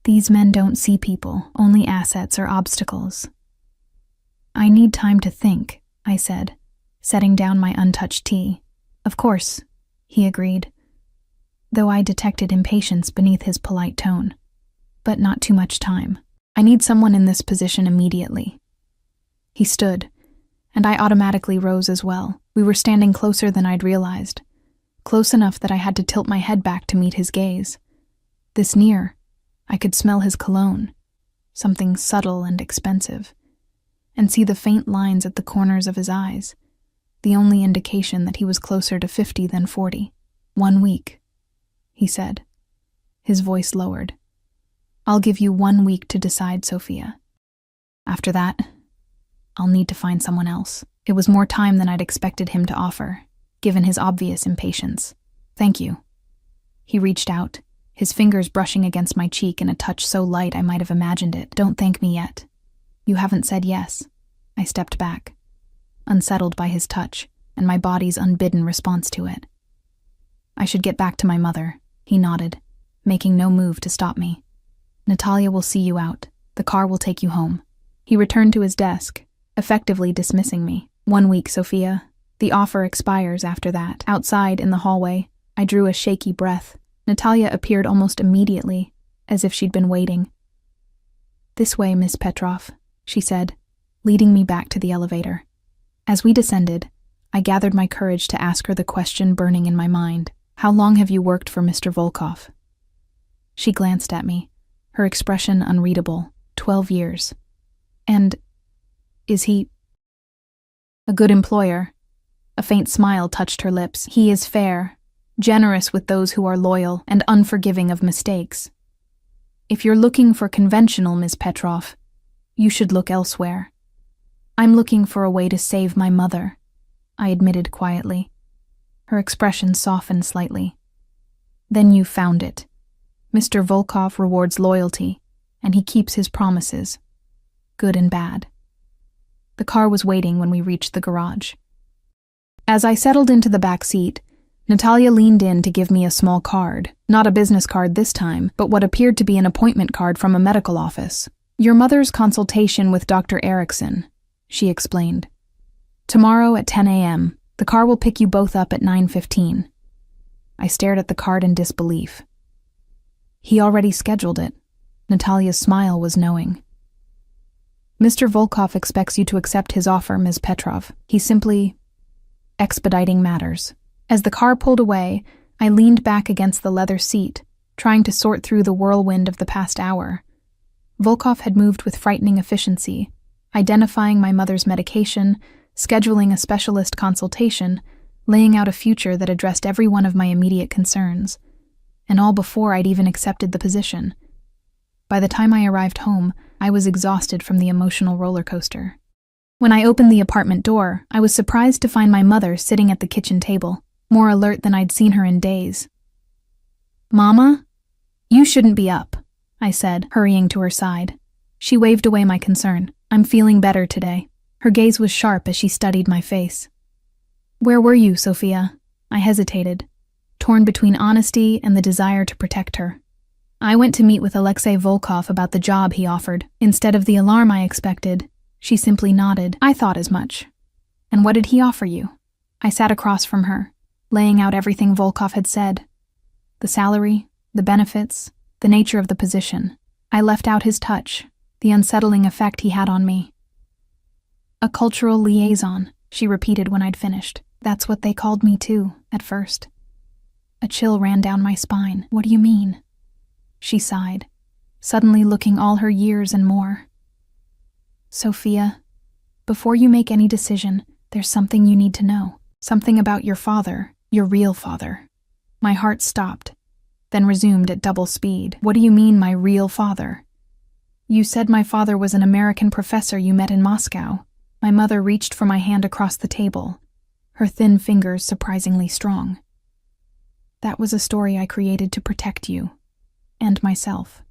These men don't see people, only assets or obstacles. I need time to think, I said, setting down my untouched tea. Of course, he agreed, though I detected impatience beneath his polite tone. But not too much time. I need someone in this position immediately. He stood, and I automatically rose as well. We were standing closer than I'd realized. Close enough that I had to tilt my head back to meet his gaze. This near, I could smell his cologne, something subtle and expensive, and see the faint lines at the corners of his eyes, the only indication that he was closer to 50 than 40. 1 week, he said, his voice lowered. I'll give you 1 week to decide, Sophia. After that, I'll need to find someone else. It was more time than I'd expected him to offer, given his obvious impatience. Thank you. He reached out, his fingers brushing against my cheek in a touch so light I might have imagined it. Don't thank me yet. You haven't said yes. I stepped back, unsettled by his touch and my body's unbidden response to it. I should get back to my mother, he nodded, making no move to stop me. Natalia will see you out. The car will take you home. He returned to his desk, effectively dismissing me. 1 week, Sophia. The offer expires after that. Outside, in the hallway, I drew a shaky breath. Natalia appeared almost immediately, as if she'd been waiting. This way, Miss Petrov, she said, leading me back to the elevator. As we descended, I gathered my courage to ask her the question burning in my mind. How long have you worked for Mr. Volkov? She glanced at me, her expression unreadable. 12 years. And is he a good employer? A faint smile touched her lips. He is fair, generous with those who are loyal, and unforgiving of mistakes. If you're looking for conventional, Miss Petrov, you should look elsewhere. I'm looking for a way to save my mother, I admitted quietly. Her expression softened slightly. Then you found it. Mr. Volkov rewards loyalty, and he keeps his promises, good and bad. The car was waiting when we reached the garage. As I settled into the back seat, Natalia leaned in to give me a small card, not a business card this time, but what appeared to be an appointment card from a medical office. Your mother's consultation with Dr. Erickson, she explained. Tomorrow at 10 a.m., the car will pick you both up at 9:15. I stared at the card in disbelief. He already scheduled it. Natalia's smile was knowing. Mr. Volkov expects you to accept his offer, Ms. Petrov. He's simply expediting matters. As the car pulled away, I leaned back against the leather seat, trying to sort through the whirlwind of the past hour. Volkov had moved with frightening efficiency, identifying my mother's medication, scheduling a specialist consultation, laying out a future that addressed every one of my immediate concerns, and all before I'd even accepted the position. By the time I arrived home, I was exhausted from the emotional roller coaster. When I opened the apartment door, I was surprised to find my mother sitting at the kitchen table, more alert than I'd seen her in days. "Mama? You shouldn't be up," I said, hurrying to her side. She waved away my concern. "I'm feeling better today." Her gaze was sharp as she studied my face. "Where were you, Sophia?" I hesitated, torn between honesty and the desire to protect her. "I went to meet with Alexei Volkov about the job he offered." Instead of the alarm I expected, she simply nodded. "I thought as much." "And what did he offer you?" I sat across from her, laying out everything Volkov had said. The salary, the benefits, the nature of the position. I left out his touch, the unsettling effect he had on me. "A cultural liaison," she repeated when I'd finished. "That's what they called me too, at first." A chill ran down my spine. "What do you mean?" She sighed, suddenly looking all her years and more. "Sophia, before you make any decision, there's something you need to know. Something about your father, your real father." My heart stopped, then resumed at double speed. "What do you mean, my real father?" "You said my father was an American professor you met in Moscow." My mother reached for my hand across the table, her thin fingers surprisingly strong. "That was a story I created to protect you, and myself.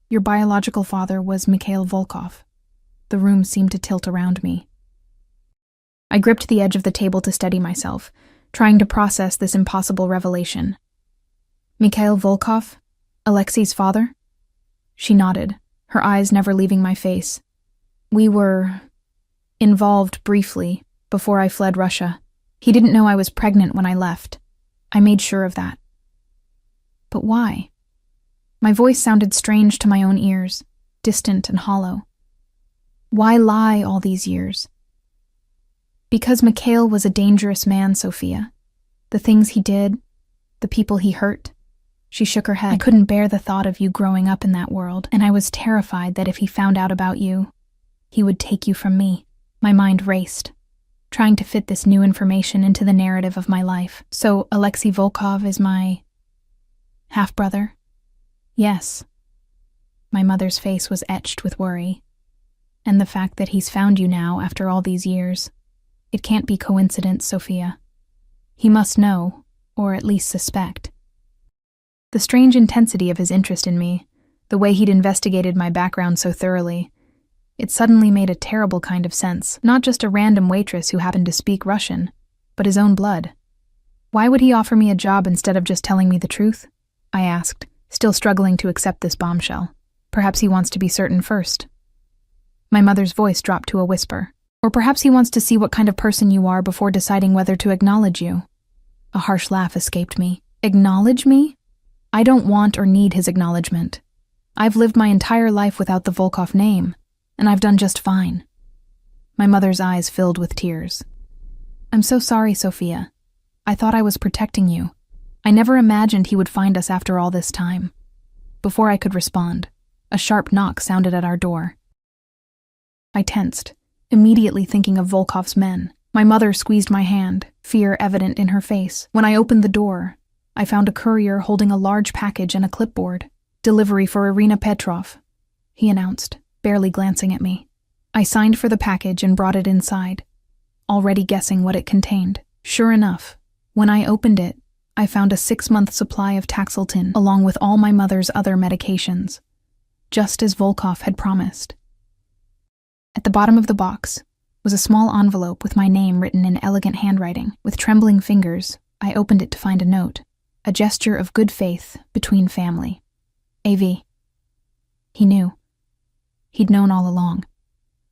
Your biological father was Mikhail Volkov." The room seemed to tilt around me. I gripped the edge of the table to steady myself, trying to process this impossible revelation. "Mikhail Volkov? Alexei's father?" She nodded, her eyes never leaving my face. "We were involved briefly before I fled Russia. He didn't know I was pregnant when I left. I made sure of that." "But why?" My voice sounded strange to my own ears, distant and hollow. "Why lie all these years?" "Because Mikhail was a dangerous man, Sophia. The things he did, the people he hurt." She shook her head. "I couldn't bear the thought of you growing up in that world, and I was terrified that if he found out about you, he would take you from me." My mind raced, trying to fit this new information into the narrative of my life. "So Alexei Volkov is my half-brother?" "Yes." My mother's face was etched with worry. "And the fact that he's found you now after all these years. It can't be coincidence, Sophia. He must know, or at least suspect." The strange intensity of his interest in me, the way he'd investigated my background so thoroughly, it suddenly made a terrible kind of sense. Not just a random waitress who happened to speak Russian, but his own blood. "Why would he offer me a job instead of just telling me the truth?" I asked, still struggling to accept this bombshell. "Perhaps he wants to be certain first." My mother's voice dropped to a whisper. "Or perhaps he wants to see what kind of person you are before deciding whether to acknowledge you." A harsh laugh escaped me. "Acknowledge me? I don't want or need his acknowledgement. I've lived my entire life without the Volkov name, and I've done just fine." My mother's eyes filled with tears. "I'm so sorry, Sophia. I thought I was protecting you. I never imagined he would find us after all this time." Before I could respond, a sharp knock sounded at our door. I tensed, immediately thinking of Volkov's men. My mother squeezed my hand, fear evident in her face. When I opened the door, I found a courier holding a large package and a clipboard. "Delivery for Irina Petrov," he announced, barely glancing at me. I signed for the package and brought it inside, already guessing what it contained. Sure enough, when I opened it, I found a 6-month supply of Taxiltin, along with all my mother's other medications, just as Volkov had promised. At the bottom of the box was a small envelope with my name written in elegant handwriting. With trembling fingers, I opened it to find a note, a gesture of good faith between family. "AV." He knew. He'd known all along.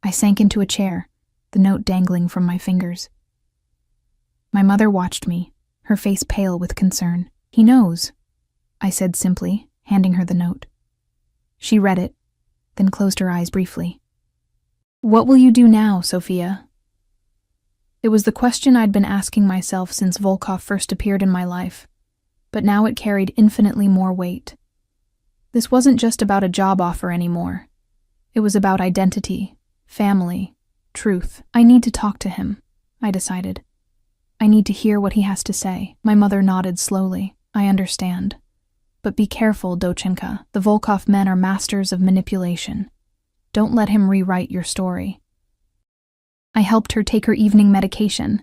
I sank into a chair, the note dangling from my fingers. My mother watched me, her face pale with concern. "He knows," I said simply, handing her the note. She read it, then closed her eyes briefly. "What will you do now, Sophia?" It was the question I'd been asking myself since Volkov first appeared in my life, but now it carried infinitely more weight. This wasn't just about a job offer anymore. It was about identity, family, truth. I need to talk to him, I decided. I need to hear what he has to say. My mother nodded slowly. "I understand. But be careful, Dochenka. The Volkov men are masters of manipulation. Don't let him rewrite your story." I helped her take her evening medication,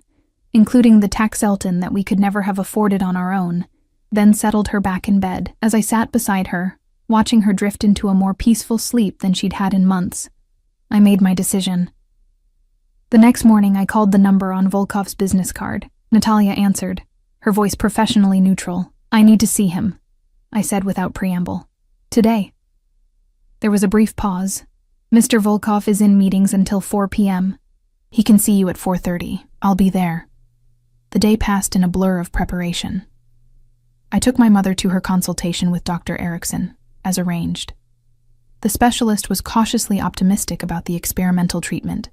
including the Taxelton that we could never have afforded on our own, then settled her back in bed. As I sat beside her, watching her drift into a more peaceful sleep than she'd had in months, I made my decision. The next morning, I called the number on Volkov's business card. Natalia answered, her voice professionally neutral. "I need to see him," I said without preamble. "Today." There was a brief pause. "Mr. Volkov is in meetings until 4 p.m. He can see you at 4:30. I'll be there." The day passed in a blur of preparation. I took my mother to her consultation with Dr. Erickson, as arranged. The specialist was cautiously optimistic about the experimental treatment,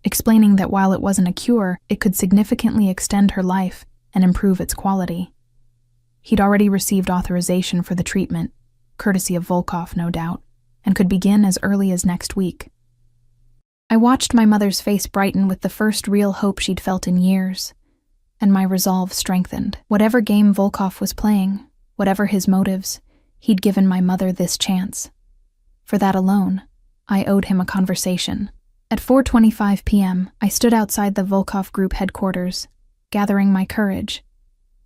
explaining that while it wasn't a cure, it could significantly extend her life and improve its quality. He'd already received authorization for the treatment, courtesy of Volkov, no doubt, and could begin as early as next week. I watched my mother's face brighten with the first real hope she'd felt in years, and my resolve strengthened. Whatever game Volkov was playing, whatever his motives, he'd given my mother this chance. For that alone, I owed him a conversation. At 4:25 p.m., I stood outside the Volkov Group headquarters, gathering my courage.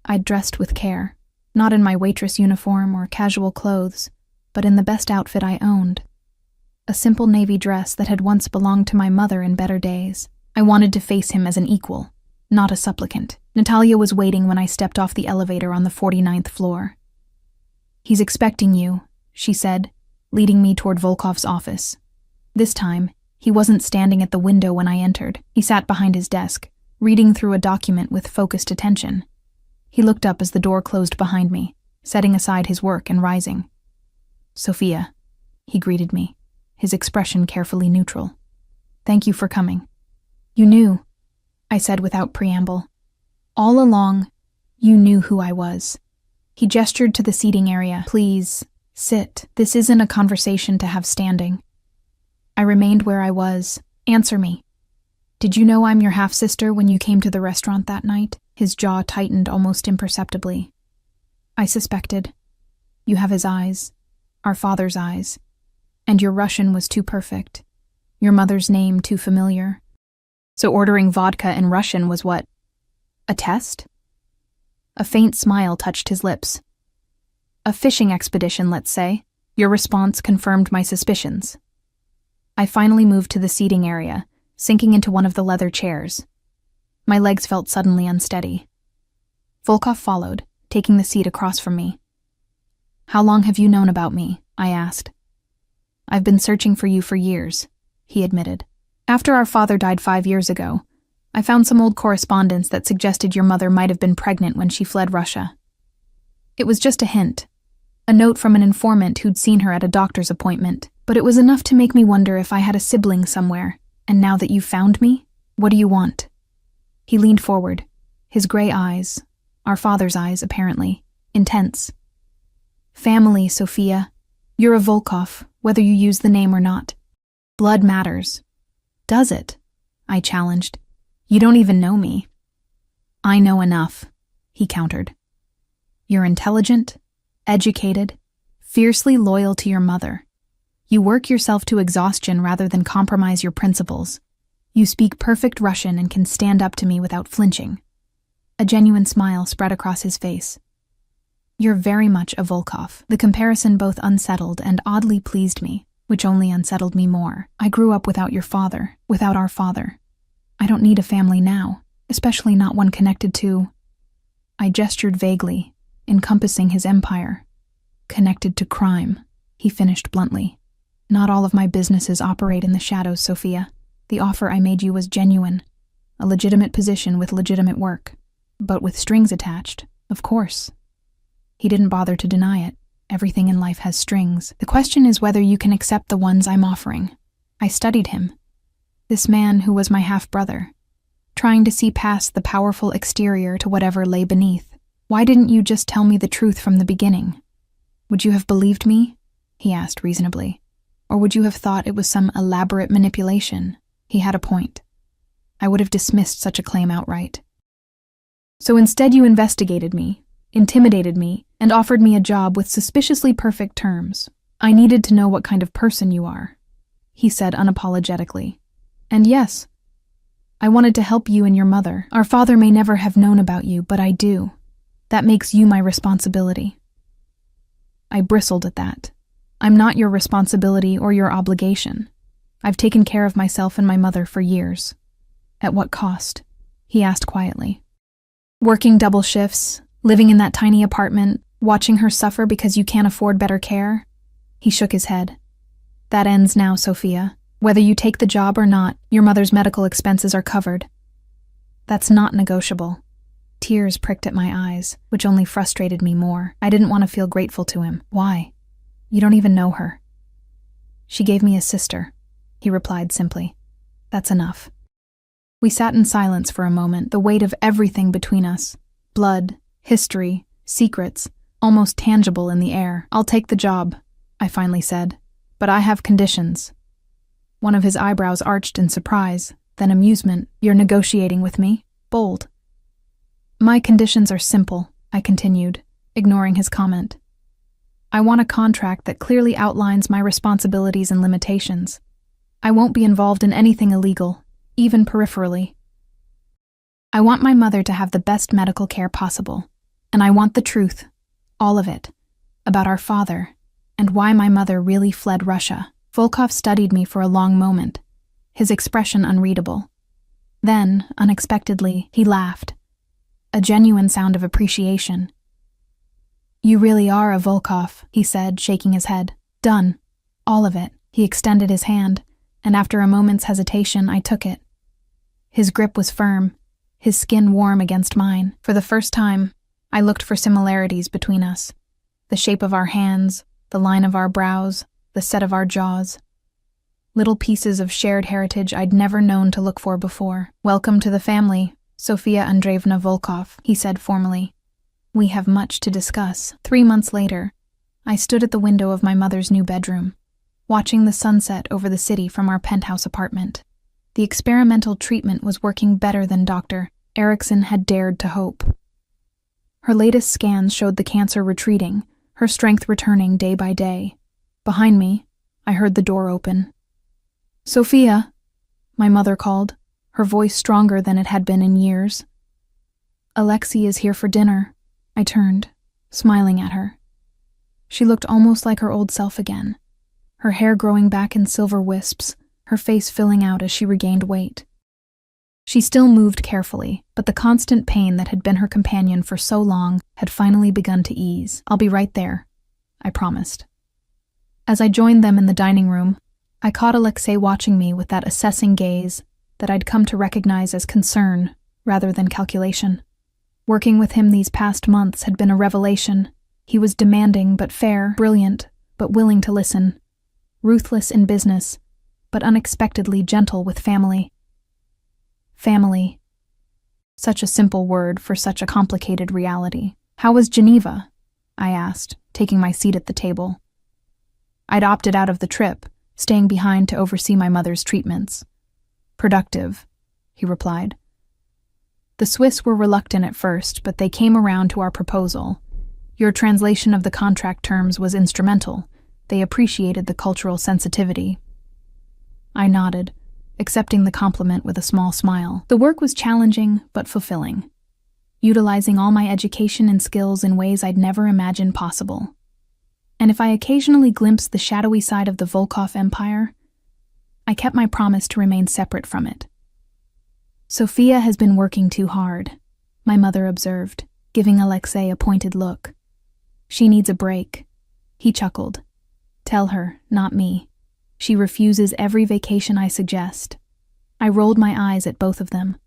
I'd dressed with care, not in my waitress uniform or casual clothes, but in the best outfit I owned. A simple navy dress that had once belonged to my mother in better days. I wanted to face him as an equal, not a supplicant. Natalia was waiting when I stepped off the elevator on the 49th floor. "He's expecting you," she said, leading me toward Volkov's office. This time, he wasn't standing at the window when I entered. He sat behind his desk, reading through a document with focused attention. He looked up as the door closed behind me, setting aside his work and rising. "Sophia," he greeted me, his expression carefully neutral. "Thank you for coming." "You knew," I said without preamble. "All along, you knew who I was." He gestured to the seating area. "Please, sit. This isn't a conversation to have standing." I remained where I was. "Answer me. Did you know I'm your half-sister when you came to the restaurant that night?" His jaw tightened almost imperceptibly. "I suspected. You have his eyes, our father's eyes, and your Russian was too perfect. Your mother's name too familiar. So ordering vodka in Russian was what? A test?" A faint smile touched his lips. "A fishing expedition, let's say. Your response confirmed my suspicions." I finally moved to the seating area, sinking into one of the leather chairs. My legs felt suddenly unsteady. Volkov followed, taking the seat across from me. "How long have you known about me?" I asked. "I've been searching for you for years," he admitted. "After our father died 5 years ago, I found some old correspondence that suggested your mother might have been pregnant when she fled Russia. It was just a hint, a note from an informant who'd seen her at a doctor's appointment, but it was enough to make me wonder if I had a sibling somewhere. And now that you've found me, what do you want?" He leaned forward, his gray eyes, our father's eyes apparently, intense. "Family, Sophia. You're a Volkov, whether you use the name or not. Blood matters." "Does it?" I challenged. "You don't even know me." "I know enough," he countered. "You're intelligent, educated, fiercely loyal to your mother. You work yourself to exhaustion rather than compromise your principles. You speak perfect Russian and can stand up to me without flinching." A genuine smile spread across his face. "You're very much a Volkov." The comparison both unsettled and oddly pleased me, which only unsettled me more. "I grew up without your father, without our father. I don't need a family now, especially not one connected to—" I gestured vaguely, encompassing his empire. "Connected to crime," he finished bluntly. "Not all of my businesses operate in the shadows, Sophia. The offer I made you was genuine, a legitimate position with legitimate work, but with strings attached, of course." He didn't bother to deny it. Everything in life has strings. The question is whether you can accept the ones I'm offering. I studied him. This man who was my half-brother, trying to see past the powerful exterior to whatever lay beneath. Why didn't you just tell me the truth from the beginning? Would you have believed me? He asked reasonably. Or would you have thought it was some elaborate manipulation? He had a point. I would have dismissed such a claim outright. So instead you investigated me, intimidated me, and offered me a job with suspiciously perfect terms. I needed to know what kind of person you are, he said unapologetically. And yes, I wanted to help you and your mother. Our father may never have known about you, but I do. That makes you my responsibility." I bristled at that. "I'm not your responsibility or your obligation. I've taken care of myself and my mother for years." "At what cost?" he asked quietly. "Working double shifts, living in that tiny apartment, watching her suffer because you can't afford better care?" He shook his head. "That ends now, Sophia. Whether you take the job or not, your mother's medical expenses are covered." "That's not negotiable." Tears pricked at my eyes, which only frustrated me more. I didn't want to feel grateful to him. "Why? You don't even know her." "She gave me a sister," he replied simply. "That's enough." We sat in silence for a moment, the weight of everything between us. Blood, history, secrets, almost tangible in the air. "I'll take the job," I finally said, "but I have conditions." One of his eyebrows arched in surprise, then amusement. "You're negotiating with me?" Bold. "My conditions are simple," I continued, ignoring his comment. "I want a contract that clearly outlines my responsibilities and limitations. I won't be involved in anything illegal, even peripherally. I want my mother to have the best medical care possible, and I want the truth, all of it, about our father and why my mother really fled Russia." Volkov studied me for a long moment, his expression unreadable. Then, unexpectedly, he laughed, a genuine sound of appreciation. "You really are a Volkov," he said, shaking his head. "Done. All of it." He extended his hand, and after a moment's hesitation, I took it. His grip was firm, his skin warm against mine. For the first time, I looked for similarities between us. The shape of our hands, the line of our brows, the set of our jaws. Little pieces of shared heritage I'd never known to look for before. "Welcome to the family, Sofia Andreevna Volkov," he said formally. "We have much to discuss." 3 months later, I stood at the window of my mother's new bedroom, watching the sunset over the city from our penthouse apartment. The experimental treatment was working better than Dr. Erickson had dared to hope. Her latest scans showed the cancer retreating, her strength returning day by day. Behind me, I heard the door open. "Sophia," my mother called, her voice stronger than it had been in years. "Alexei is here for dinner." I turned, smiling at her. She looked almost like her old self again, her hair growing back in silver wisps, her face filling out as she regained weight. She still moved carefully, but the constant pain that had been her companion for so long had finally begun to ease. "I'll be right there," I promised. As I joined them in the dining room, I caught Alexei watching me with that assessing gaze that I'd come to recognize as concern rather than calculation. Working with him these past months had been a revelation. He was demanding but fair, brilliant but willing to listen, ruthless in business, but unexpectedly gentle with family. Family. Such a simple word for such a complicated reality. "How was Geneva?" I asked, taking my seat at the table. I'd opted out of the trip, staying behind to oversee my mother's treatments. "Productive," he replied. "The Swiss were reluctant at first, but they came around to our proposal. Your translation of the contract terms was instrumental. They appreciated the cultural sensitivity." I nodded, accepting the compliment with a small smile. The work was challenging but fulfilling, utilizing all my education and skills in ways I'd never imagined possible. And if I occasionally glimpsed the shadowy side of the Volkov empire, I kept my promise to remain separate from it. "Sophia has been working too hard," my mother observed, giving Alexei a pointed look. "She needs a break." He chuckled. "Tell her, not me. She refuses every vacation I suggest." I rolled my eyes at both of them.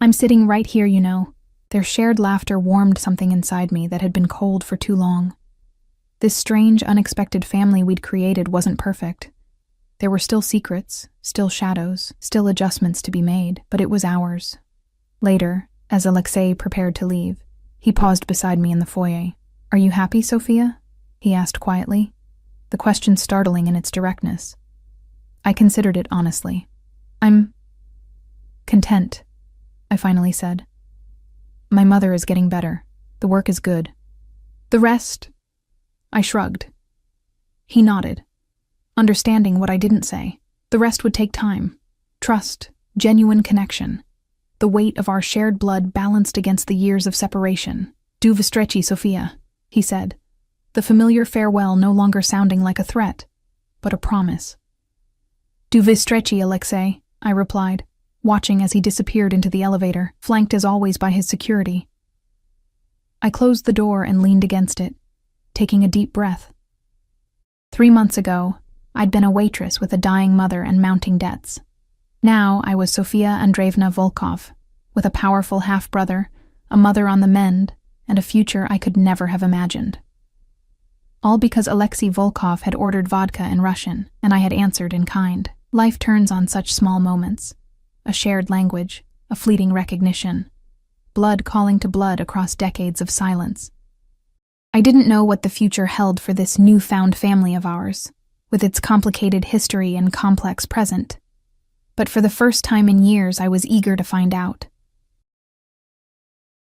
"I'm sitting right here, you know." Their shared laughter warmed something inside me that had been cold for too long. This strange, unexpected family we'd created wasn't perfect. There were still secrets, still shadows, still adjustments to be made, but it was ours. Later, as Alexei prepared to leave, he paused beside me in the foyer. "Are you happy, Sophia?" he asked quietly, the question startling in its directness. I considered it honestly. "I'm content," I finally said. "My mother is getting better. The work is good. The rest..." I shrugged. He nodded, understanding what I didn't say. The rest would take time. Trust, Genuine connection. The weight of our shared blood balanced against the years of separation. Du vstrechi, Sophia, he said, the familiar farewell no longer sounding like a threat, but a promise. Du vstrechi, Alexei, I replied, watching as he disappeared into the elevator, flanked as always by his security. I closed the door and leaned against it, taking a deep breath. 3 months ago, I'd been a waitress with a dying mother and mounting debts. Now I was Sofia Andreevna Volkov, with a powerful half-brother, a mother on the mend, and a future I could never have imagined. All because Alexei Volkov had ordered vodka in Russian, and I had answered in kind. Life turns on such small moments. A shared language, a fleeting recognition. Blood calling to blood across decades of silence. I didn't know what the future held for this newfound family of ours, with its complicated history and complex present. But for the first time in years, I was eager to find out.